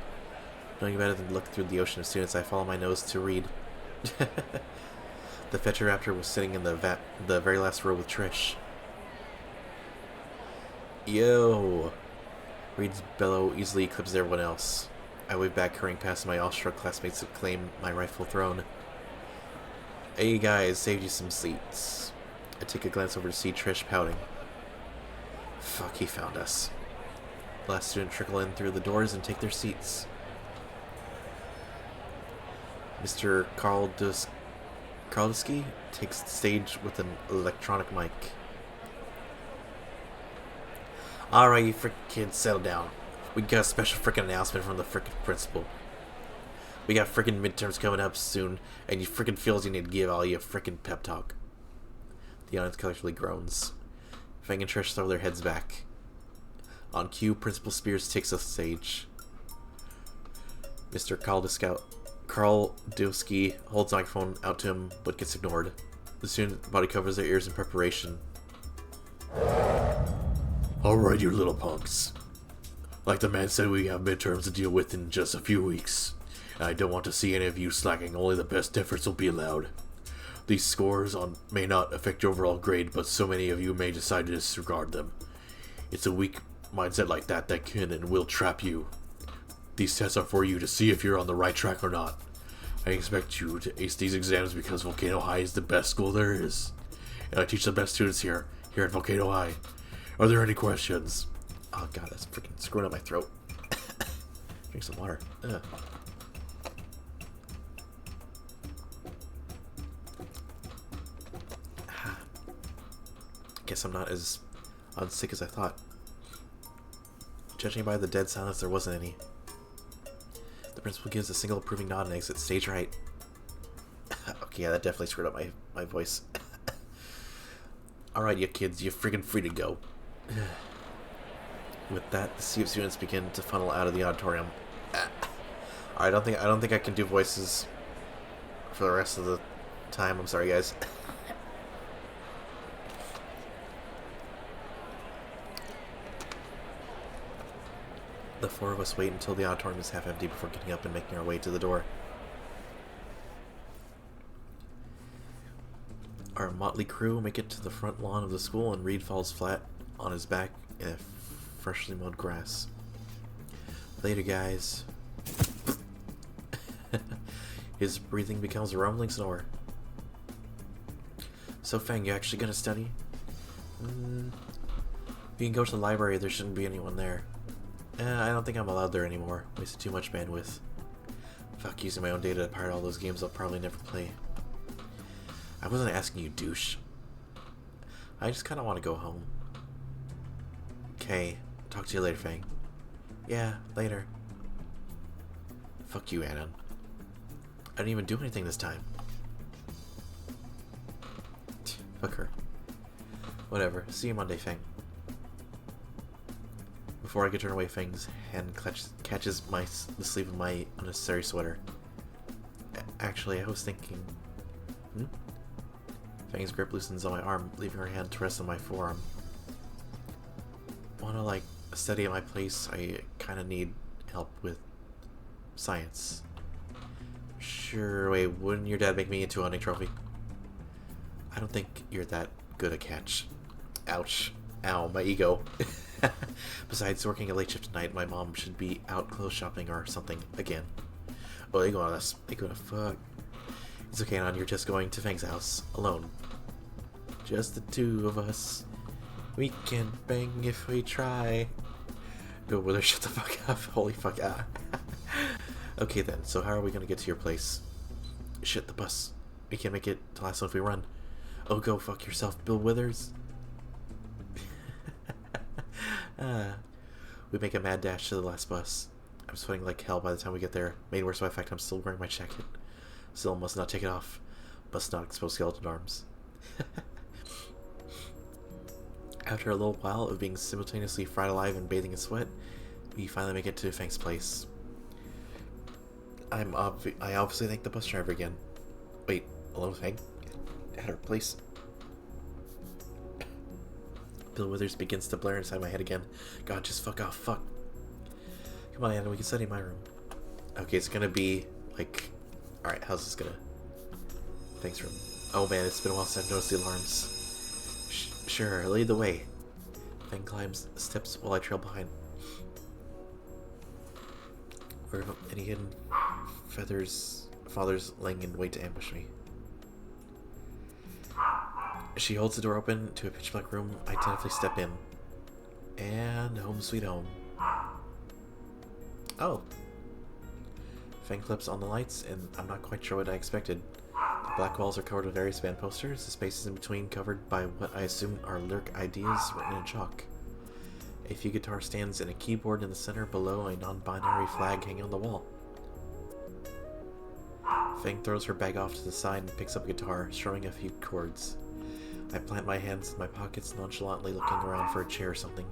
Knowing better than to look through the ocean of students, I followed my nose to Reed. The Fetcher Raptor was sitting in the very last row with Trish. Yo! Reed's bellow easily eclipsed everyone else. I waved back, hurrying past my awestruck classmates to claim my rightful throne. Hey guys, saved you some seats. I take a glance over to see Trish pouting. Fuck, he found us. The last student trickle in through the doors and take their seats. Mr. Karlowski takes the stage with an electronic mic. Alright, you frickin' kids, settle down. We got a special frickin' announcement from the frickin' principal. We got frickin' midterms coming up soon, and you frickin' feels you need to give all you a frickin' pep talk. The audience collectively groans. Fang and Trish throw their heads back. On cue, Principal Spears takes the stage. Mr. Karlowski holds the microphone out to him, but gets ignored. The student body covers their ears in preparation. Alright, you little punks. Like the man said, we have midterms to deal with in just a few weeks. And I don't want to see any of you slacking, only the best efforts will be allowed. These scores may not affect your overall grade, but so many of you may decide to disregard them. It's a weak mindset like that that can and will trap you. These tests are for you to see if you're on the right track or not. I expect you to ace these exams because Volcano High is the best school there is. And I teach the best students here at Volcano High. Are there any questions? Oh god, that's freaking screwing up my throat. Drink some water. Ugh. Guess I'm not as unsick as I thought. Judging by the dead silence, there wasn't any. The principal gives a single approving nod and exits stage right. Okay, yeah, that definitely screwed up my voice. Alright, you kids, you're friggin' free to go. With that, the sea of students begin to funnel out of the auditorium. I don't think I can do voices for the rest of the time. I'm sorry, guys. The four of us wait until the auditorium is half empty before getting up and making our way to the door. Our motley crew make it to the front lawn of the school, and Reed falls flat on his back in a freshly mowed grass. Later, guys. His breathing becomes a rumbling snore. So, Fang, you actually gonna study? You can go to the library, there shouldn't be anyone there. I don't think I'm allowed there anymore. Wasted too much bandwidth. Fuck, using my own data to pirate all those games I'll probably never play. I wasn't asking you, douche. I just kinda want to go home. Okay, talk to you later, Fang. Yeah, later. Fuck you, Anon. I didn't even do anything this time. Fuck her. Whatever, see you Monday, Fang. Before I could turn away, Fang's hand catches the sleeve of my unnecessary sweater. Actually, I was thinking... Fang's grip loosens on my arm, leaving her hand to rest on my forearm. Wanna, like, study at my place? I kinda need help with science. Sure, wait, wouldn't your dad make me into a hunting trophy? I don't think you're that good a catch. Ouch. Ow, my ego. Besides working a late shift tonight, my mom should be out clothes shopping or something again. Oh, they gonna fuck. It's okay, Anon, you're just going to Fang's house alone. Just the two of us. We can bang if we try. Go with her, shut the fuck up. Holy fuck. Okay then, so how are we gonna get to your place? Shit, the bus. We can't make it to last one if we run. Oh, go fuck yourself, Bill Withers. We make a mad dash to the last bus. I'm sweating like hell by the time we get there. Made worse by the fact I'm still wearing my jacket. Still must not take it off. Must not expose skeleton arms. After a little while of being simultaneously fried alive and bathing in sweat, we finally make it to Fang's place. I obviously thank the bus driver again. Wait, alone with Fang? At her place? Bill Withers begins to blare inside my head again. God, just fuck off, fuck. Come on, Anna, we can study in my room. Okay, it's gonna be, like... Alright, how's this gonna... Thanks, room. Oh man, it's been a while since I've noticed the alarms. Sure, lead the way. Fang climbs steps while I trail behind. Or any hidden fathers laying in wait to ambush me. She holds the door open to a pitch black room. I tentatively step in. And home sweet home. Oh. Fang clips on the lights, and I'm not quite sure what I expected. The black walls are covered with various band posters, the spaces in between covered by what I assume are lyric ideas written in chalk. A few guitar stands and a keyboard in the center below a non-binary flag hanging on the wall. Fang throws her bag off to the side and picks up a guitar, strumming a few chords. I plant my hands in my pockets, nonchalantly looking around for a chair or something.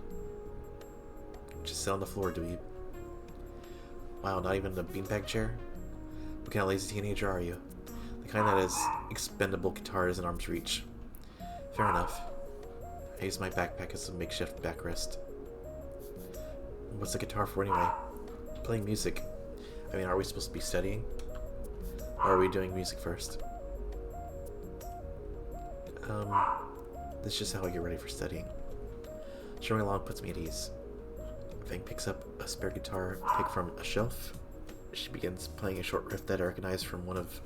Just sit on the floor, dweeb. Wow, not even a beanbag chair? What kind of lazy teenager are you? The kind that has expendable guitars in arm's reach. Fair enough. I use my backpack as a makeshift backrest. What's the guitar for anyway? Playing music. I mean, are we supposed to be studying? Or are we doing music first? This is just how I get ready for studying. Strumming along puts me at ease. Fang picks up a spare guitar picked from a shelf. She begins playing a short riff that I recognize from one of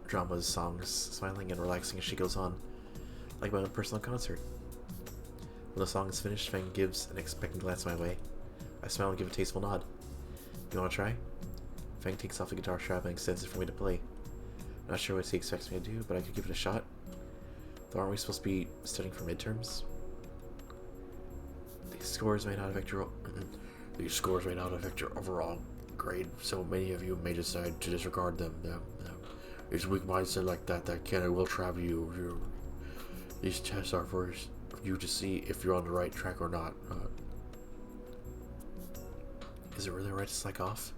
Drama's songs, smiling and relaxing as she goes on, like my own personal concert. When the song is finished, Fang gives an expectant glance my way. I smile and give a tasteful nod. You want to try? Fang takes off the guitar strap and extends it for me to play. Not sure what he expects me to do, but I could give it a shot. Though aren't we supposed to be studying for midterms? These scores may not affect your overall grade, so many of you may decide to disregard them. It's a weak mindset like that can and will trap you. These tests are for you to see if you're on the right track or not. Is it really right to slack off?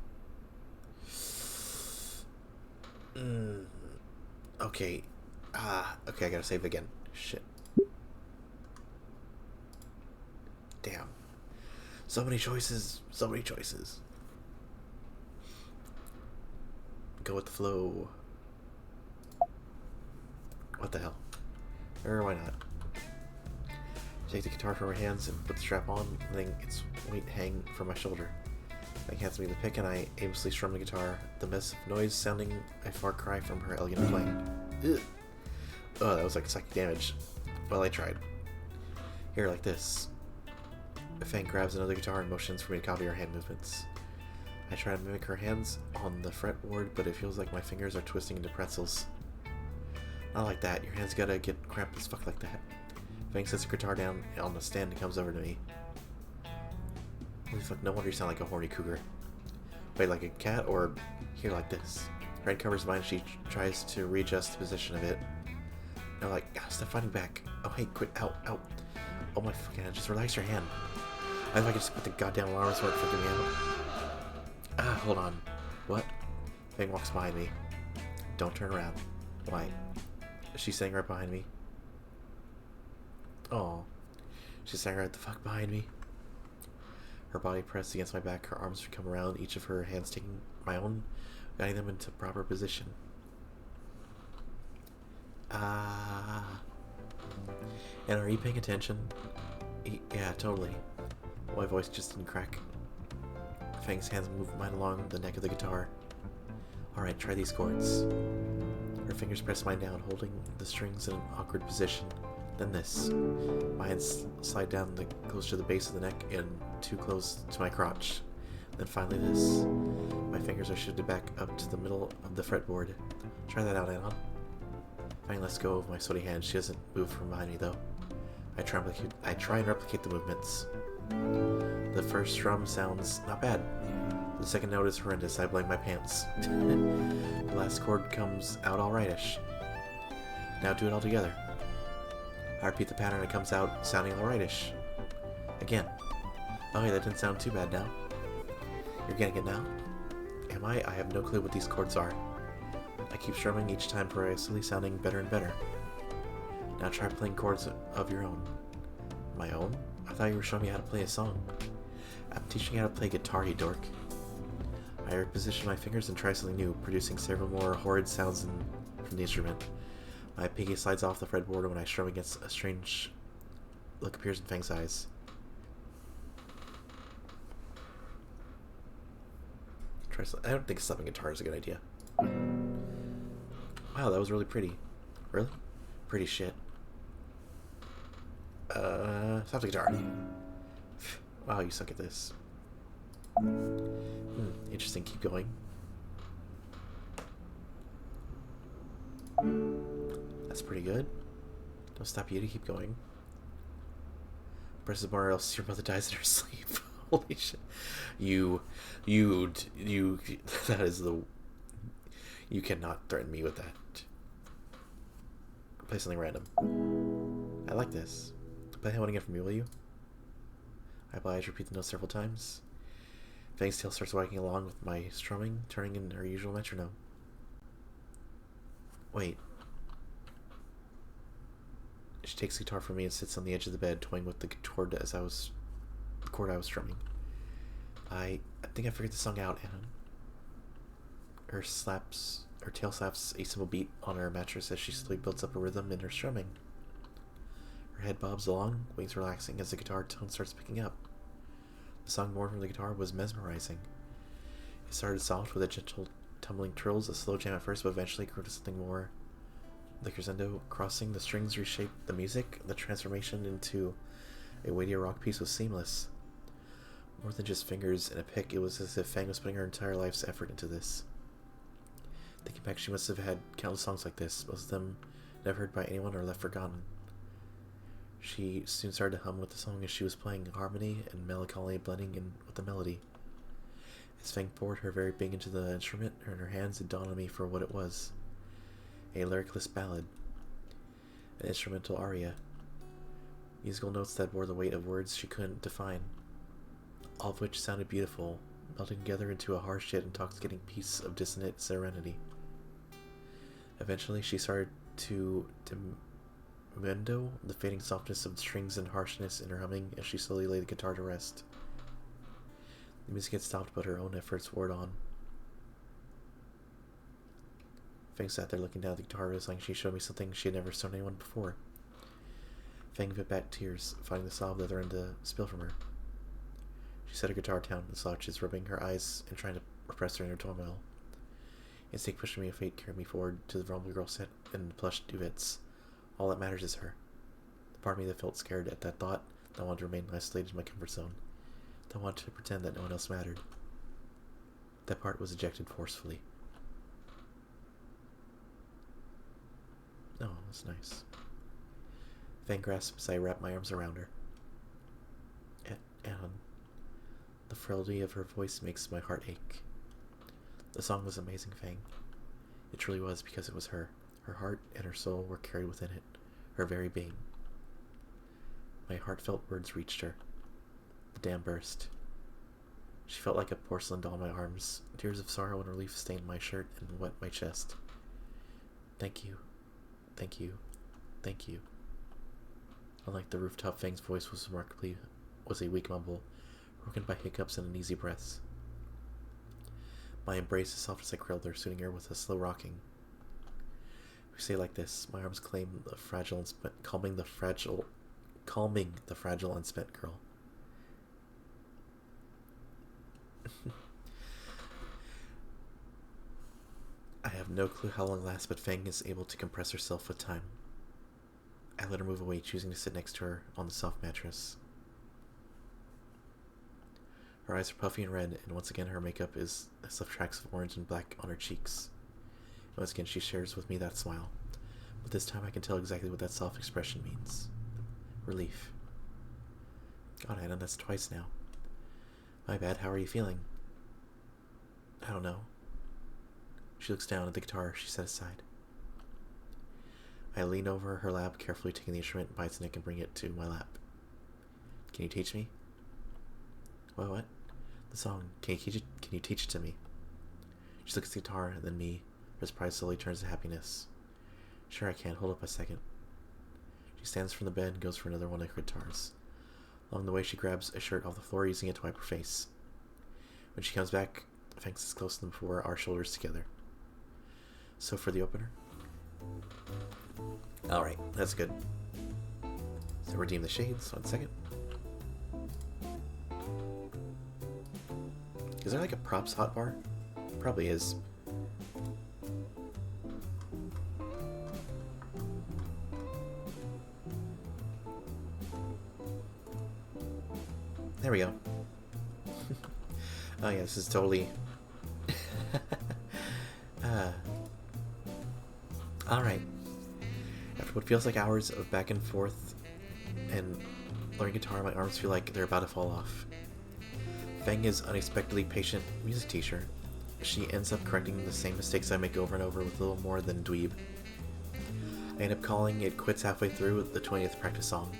Okay. Okay, I gotta save again. Shit. Damn. So many choices. So many choices. Go with the flow. What the hell? Or why not? Take the guitar from her hands and put the strap on, letting its weight hang from my shoulder. I hands me the pick and I aimlessly strum the guitar, the mess of noise sounding a far cry from her elegant playing. Ugh. Oh, that was like psychic damage. Well, I tried. Here, like this. Fang grabs another guitar and motions for me to copy her hand movements. I try to mimic her hands on the fretboard, but it feels like my fingers are twisting into pretzels. Not like that. Your hands gotta get cramped as fuck like that. Fang sets the guitar down on the stand and comes over to me. Holy fuck, no wonder you sound like a horny cougar. Wait, like a cat, or here like this? Her hand covers mine, she tries to readjust the position of it. Now like, stop fighting back. Oh hey, quit, ow, ow. Oh my fucking hand, just relax your hand. I thought I could just put the goddamn alarm so it freaking me out. Hold on. What? Fang walks behind me. Don't turn around. Why? She's staying right behind me. Oh. She's staying right the fuck behind me. Her body pressed against my back, her arms come around, each of her hands taking my own, guiding them into proper position. And are you paying attention? Yeah, totally. My voice just didn't crack. Fang's hands move mine along the neck of the guitar. Alright, try these chords. Her fingers press mine down, holding the strings in an awkward position. Then this. My hands slide down close to the base of the neck and too close to my crotch. Then finally this. My fingers are shifted back up to the middle of the fretboard. Try that out, Anna. Fang lets go of my sweaty hand. She doesn't move from behind me though. I try and replicate the movements. The first strum sounds not bad. The second note is horrendous. I blame my pants. The last chord comes out alrightish. Now do it all together. I repeat the pattern, it comes out sounding alrightish. Again. Oh hey, that didn't sound too bad now. You're getting it now? Am I? I have no clue what these chords are. I keep strumming each time progressively sounding better and better. Now try playing chords of your own. My own? I thought you were showing me how to play a song. I'm teaching you how to play guitar, you dork. I reposition my fingers and try something new, producing several more horrid sounds from the instrument. My pinky slides off the fretboard when I strum against. A strange look appears in Fang's eyes. I don't think slapping guitar is a good idea. Wow, that was really pretty. Really? Pretty shit. Slap the guitar. Wow, you suck at this. Interesting, keep going. That's pretty good. Don't stop you to keep going. Press the bar or else your mother dies in her sleep. Holy shit. You, that is the... You cannot threaten me with that. Play something random. I like this. Play one again for me, will you? I oblige, repeat the notes several times. Fang's tail starts wagging along with my strumming, turning in her usual metronome. Wait. She takes the guitar from me and sits on the edge of the bed, toying with the chord I was strumming. I think I figured the song out, Anna. Her tail slaps a simple beat on her mattress as she slowly builds up a rhythm in her strumming. Her head bobs along, wings relaxing as the guitar tone starts picking up. The song born from the guitar was mesmerizing. It started soft with a gentle tumbling trills, a slow jam at first, but eventually grew to something more. The crescendo crossing the strings reshaped the music. The transformation into a weightier rock piece was seamless. More than just fingers and a pick, it was as if Fang was putting her entire life's effort into this. Thinking back, she must have had countless songs like this, most of them never heard by anyone or left forgotten. She soon started to hum with the song as she was playing, harmony and melancholy blending in with the melody. As Fang poured her very being into the instrument, in her hands it dawned on me for what it was. A lyricless ballad. An instrumental aria. Musical notes that bore the weight of words she couldn't define. All of which sounded beautiful, melting together into a harsh yet intoxicating piece of dissonant serenity. Eventually she started to dimendo the fading softness of the strings and harshness in her humming as she slowly laid the guitar to rest. The music had stopped, but her own efforts wore on. Fang sat there looking down at the guitar, realizing she showed me something she had never shown anyone before. Fang bit back tears, finding the sob that threatened to spill from her. She set her guitar down and slouches, rubbing her eyes and trying to repress her inner turmoil. Instinct pushed me, and fate carried me forward to the vulnerable girl set in the plush duvets. All that matters is her. The part of me that felt scared at that thought, that wanted to remain isolated in my comfort zone, that wanted to pretend that no one else mattered. That part was ejected forcefully. Oh, that's nice. Fang grasped as I wrapped my arms around her. And the frailty of her voice makes my heart ache. The song was amazing, Fang. It truly was, because it was her. Her heart and her soul were carried within it, her very being. My heartfelt words reached her. The dam burst. She felt like a porcelain doll in my arms. Tears of sorrow and relief stained my shirt and wet my chest. Thank you. Thank you. Thank you. Unlike the rooftop, Fang's voice was a weak mumble, broken by hiccups and uneasy breaths. My embrace as soft as I cradled her, soothing her with a slow rocking. We say like this, my arms calming the fragile and spent girl. I have no clue how long it lasts, but Fang is able to compress herself with time. I let her move away, choosing to sit next to her on the soft mattress. Her eyes are puffy and red, and once again her makeup has left tracks of orange and black on her cheeks. And once again she shares with me that smile. But this time I can tell exactly what that soft expression means. Relief. God, Anna, that's twice now. My bad, how are you feeling? I don't know. She looks down at the guitar she set aside. I lean over her lap, carefully taking the instrument by its neck and bring it to my lap. Can you teach me? What? The song. Can you teach it to me? She looks at the guitar, and then me. Her surprise slowly turns to happiness. Sure, I can. Hold up a second. She stands from the bed and goes for another one of her guitars. Along the way, she grabs a shirt off the floor, using it to wipe her face. When she comes back, Feng is close to them before our shoulders together. So for the opener? Alright, that's good. So redeem the shades. 1 second. Is there like a props hotbar? Probably is. There we go. Oh yeah, this is totally... Alright. After what feels like hours of back and forth and learning guitar, my arms feel like they're about to fall off. Feng is unexpectedly patient music teacher. She ends up correcting the same mistakes I make over and over with a little more than dweeb. I end up calling it quits halfway through the 20th practice song.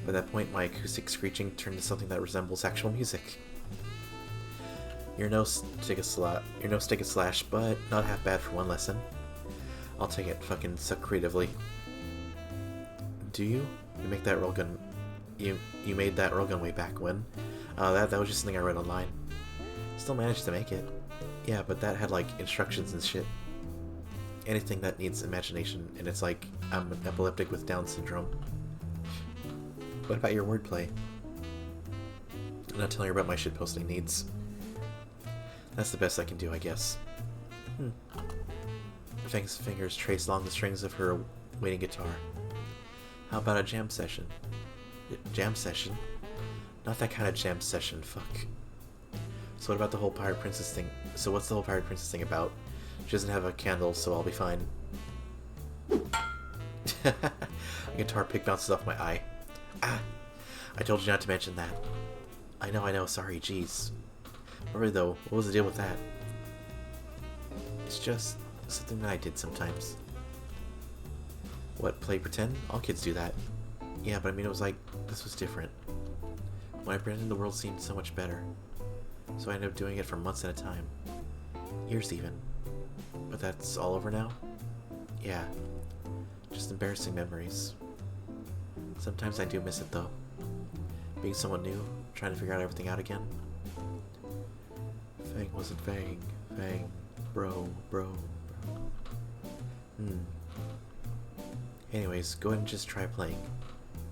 By that point, my acoustic screeching turned to something that resembles actual music. Your nose take a slash, but not half bad for one lesson. I'll take it. Fucking suck creatively. Do you? You make that railgun. You made that railgun way back when? That was just something I read online. Still managed to make it. Yeah, but that had like instructions and shit. Anything that needs imagination, and it's like I'm an epileptic with Down syndrome. What about your wordplay? I'm not telling her about my shitposting needs. That's the best I can do, I guess. Feng's fingers trace along the strings of her waiting guitar. How about a jam session? Jam session? Not that kind of jam session, fuck. So what about the whole Pirate Princess thing? So what's the whole Pirate Princess thing about? She doesn't have a candle, so I'll be fine. A guitar pick bounces off my eye. Ah! I told you not to mention that. I know, sorry, jeez. Really though, what was the deal with that? It's just something that I did sometimes. What, play pretend? All kids do that. Yeah, but I mean it was like, this was different. When I pretended, the world seemed so much better. So I ended up doing it for months at a time. Years even. But that's all over now? Yeah. Just embarrassing memories. Sometimes I do miss it though. Being someone new, trying to figure out everything out again. Feng wasn't Feng. Feng. Bro. Anyways, go ahead and just try playing.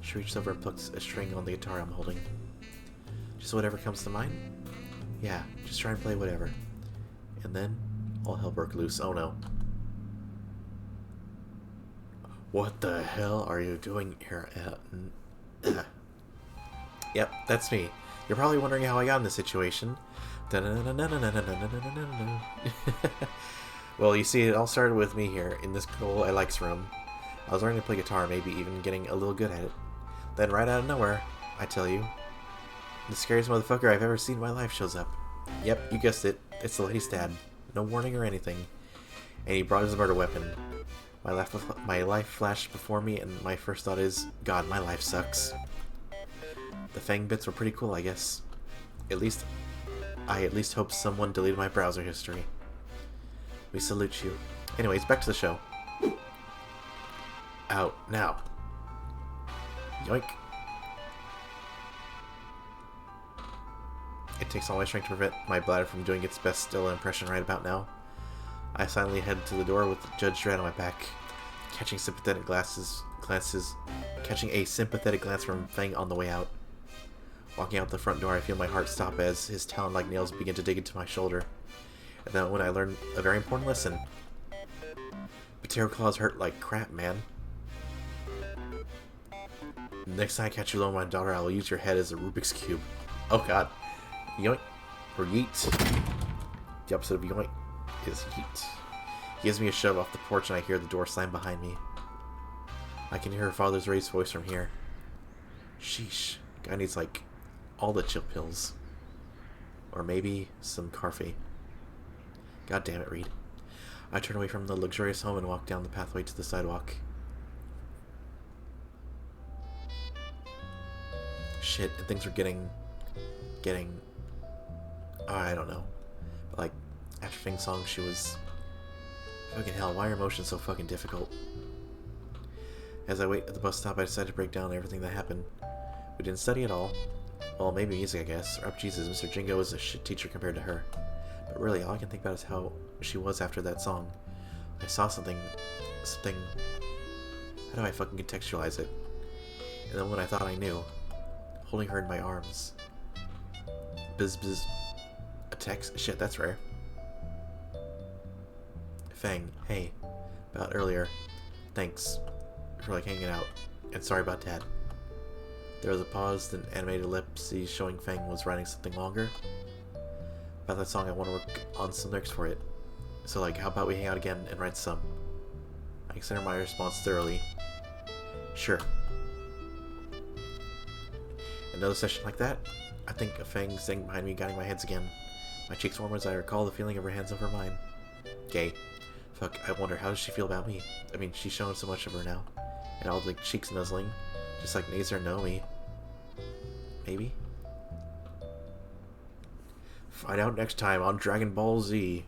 She reaches over and plucks a string on the guitar I'm holding. Just whatever comes to mind? Yeah, just try and play whatever. And then, all hell broke loose. Oh no. What the hell are you doing here? Yep, that's me. You're probably wondering how I got in this situation. Well, you see, it all started with me here, in this cool I Likes room. I was learning to play guitar, maybe even getting a little good at it. Then right out of nowhere, I tell you, the scariest motherfucker I've ever seen in my life shows up. Yep, you guessed it. It's the lady's dad. No warning or anything. And he brought his murder weapon. My life flashed before me, and my first thought is, God, my life sucks. The Fang bits were pretty cool, I guess. I at least hope someone deleted my browser history. We salute you. Anyways, back to the show. Out now. Yoink. It takes all my strength to prevent my bladder from doing its best Stella impression right about now. I silently head to the door with Judge Dredd on my back, catching a sympathetic glance from Fang on the way out. Walking out the front door, I feel my heart stop as his talon-like nails begin to dig into my shoulder. And then when I learn a very important lesson. Potato claws hurt like crap, man. Next time I catch you alone with my daughter, I will use your head as a Rubik's Cube. Oh god. Yoink. Or yeet. The opposite of yoink is yeet. He gives me a shove off the porch and I hear the door slam behind me. I can hear her father's raised voice from here. Sheesh. Guy needs like all the chill pills. Or maybe some Carfee. God damn it, Reed. I turned away from the luxurious home and walked down the pathway to the sidewalk. Shit, and things were getting... I don't know. But like, after Fing's song, she was... Fucking hell, why are emotions so fucking difficult? As I wait at the bus stop, I decided to break down everything that happened. We didn't study at all. Well, maybe music, I guess. Or, Jesus, Mr. Jingo was a shit teacher compared to her. But really, all I can think about is how she was after that song. I saw something... How do I fucking contextualize it? And then when I thought I knew, holding her in my arms. Bzz. A text? Shit, that's rare. Fang, hey. About earlier. Thanks for, like, hanging out. And sorry about Dad. There was a pause, then animated lips showing Fang was writing something longer. About that song, I want to work on some lyrics for it. So, like, how about we hang out again and write some? I consider my response thoroughly. Sure. Another session like that? I think of Fang sitting behind me, guiding my hands again. My cheeks warm as I recall the feeling of her hands over mine. Gay. Fuck, I wonder, how does she feel about me? I mean, she's shown so much of her now. And all the like, cheeks nuzzling. Just like Nazer and Naomi. Maybe? Find out next time on Dragon Ball Z.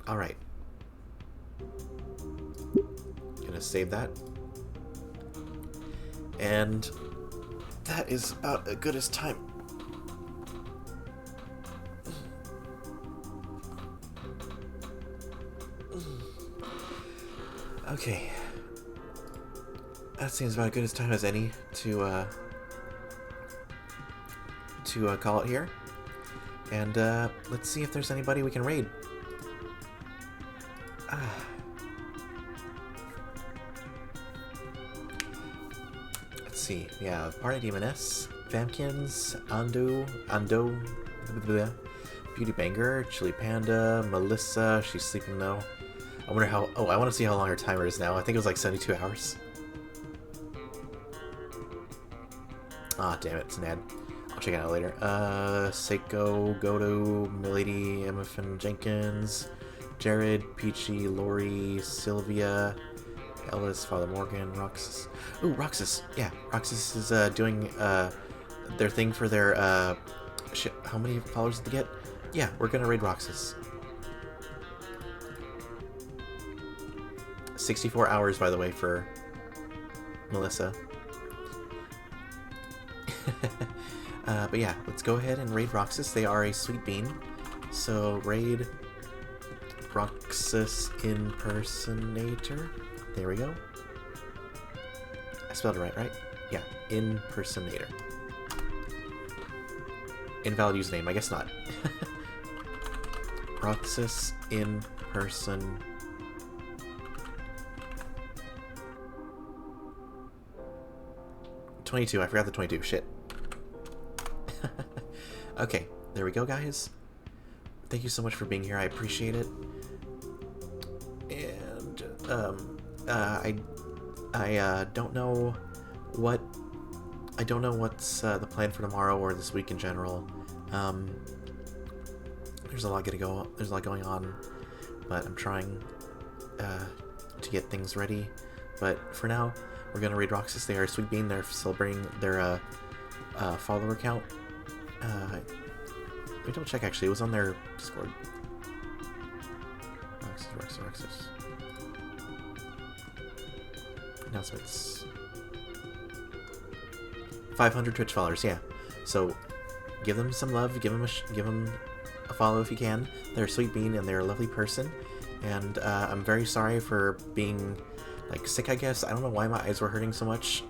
Alright. Gonna save that. And that is about as good as time. Okay. That seems about as good as time as any to call it here. And let's see if there's anybody we can raid. Let's see. We have Party Demoness, Famkins, Ando, Beauty Banger, Chili Panda, Melissa. She's sleeping though. I wonder how... Oh, I want to see how long her timer is now. I think it was like 72 hours. Ah, damn it. It's Nad. I'll check it out later. Seiko, Goto, Milady, Emifin Jenkins, Jared, Peachy, Lori, Sylvia, Ellis, Father Morgan, Roxas. Ooh, Roxas. Yeah, Roxas is doing their thing for their... Shit, how many followers did they get? Yeah, we're gonna raid Roxas. 64 hours, by the way, for Melissa. But yeah, let's go ahead and raid Roxas. They are a sweet bean. So, raid Roxas Impersonator. There we go. I spelled it right? Yeah, Impersonator. Invalid username, I guess not. Roxas Imperson... 22, I forgot the 22, shit. Okay, there we go, guys. Thank you so much for being here, I appreciate it. And, I don't know what... I don't know what's the plan for tomorrow or this week in general. There's a lot going on, but I'm trying to get things ready. But for now, we're gonna raid Roxas. They are a sweet bean. They're celebrating their follower count. Let me double check. Actually, it was on their Discord. Roxas. Announcements. 500 Twitch followers. Yeah. So give them some love. Give them a follow if you can. They're a sweet bean and they're a lovely person. And I'm very sorry for being like sick, I guess. I don't know why my eyes were hurting so much.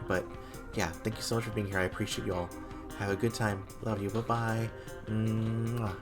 But yeah, thank you so much for being here. I appreciate you all. Have a good time. Love you. Bye-bye. Mwah.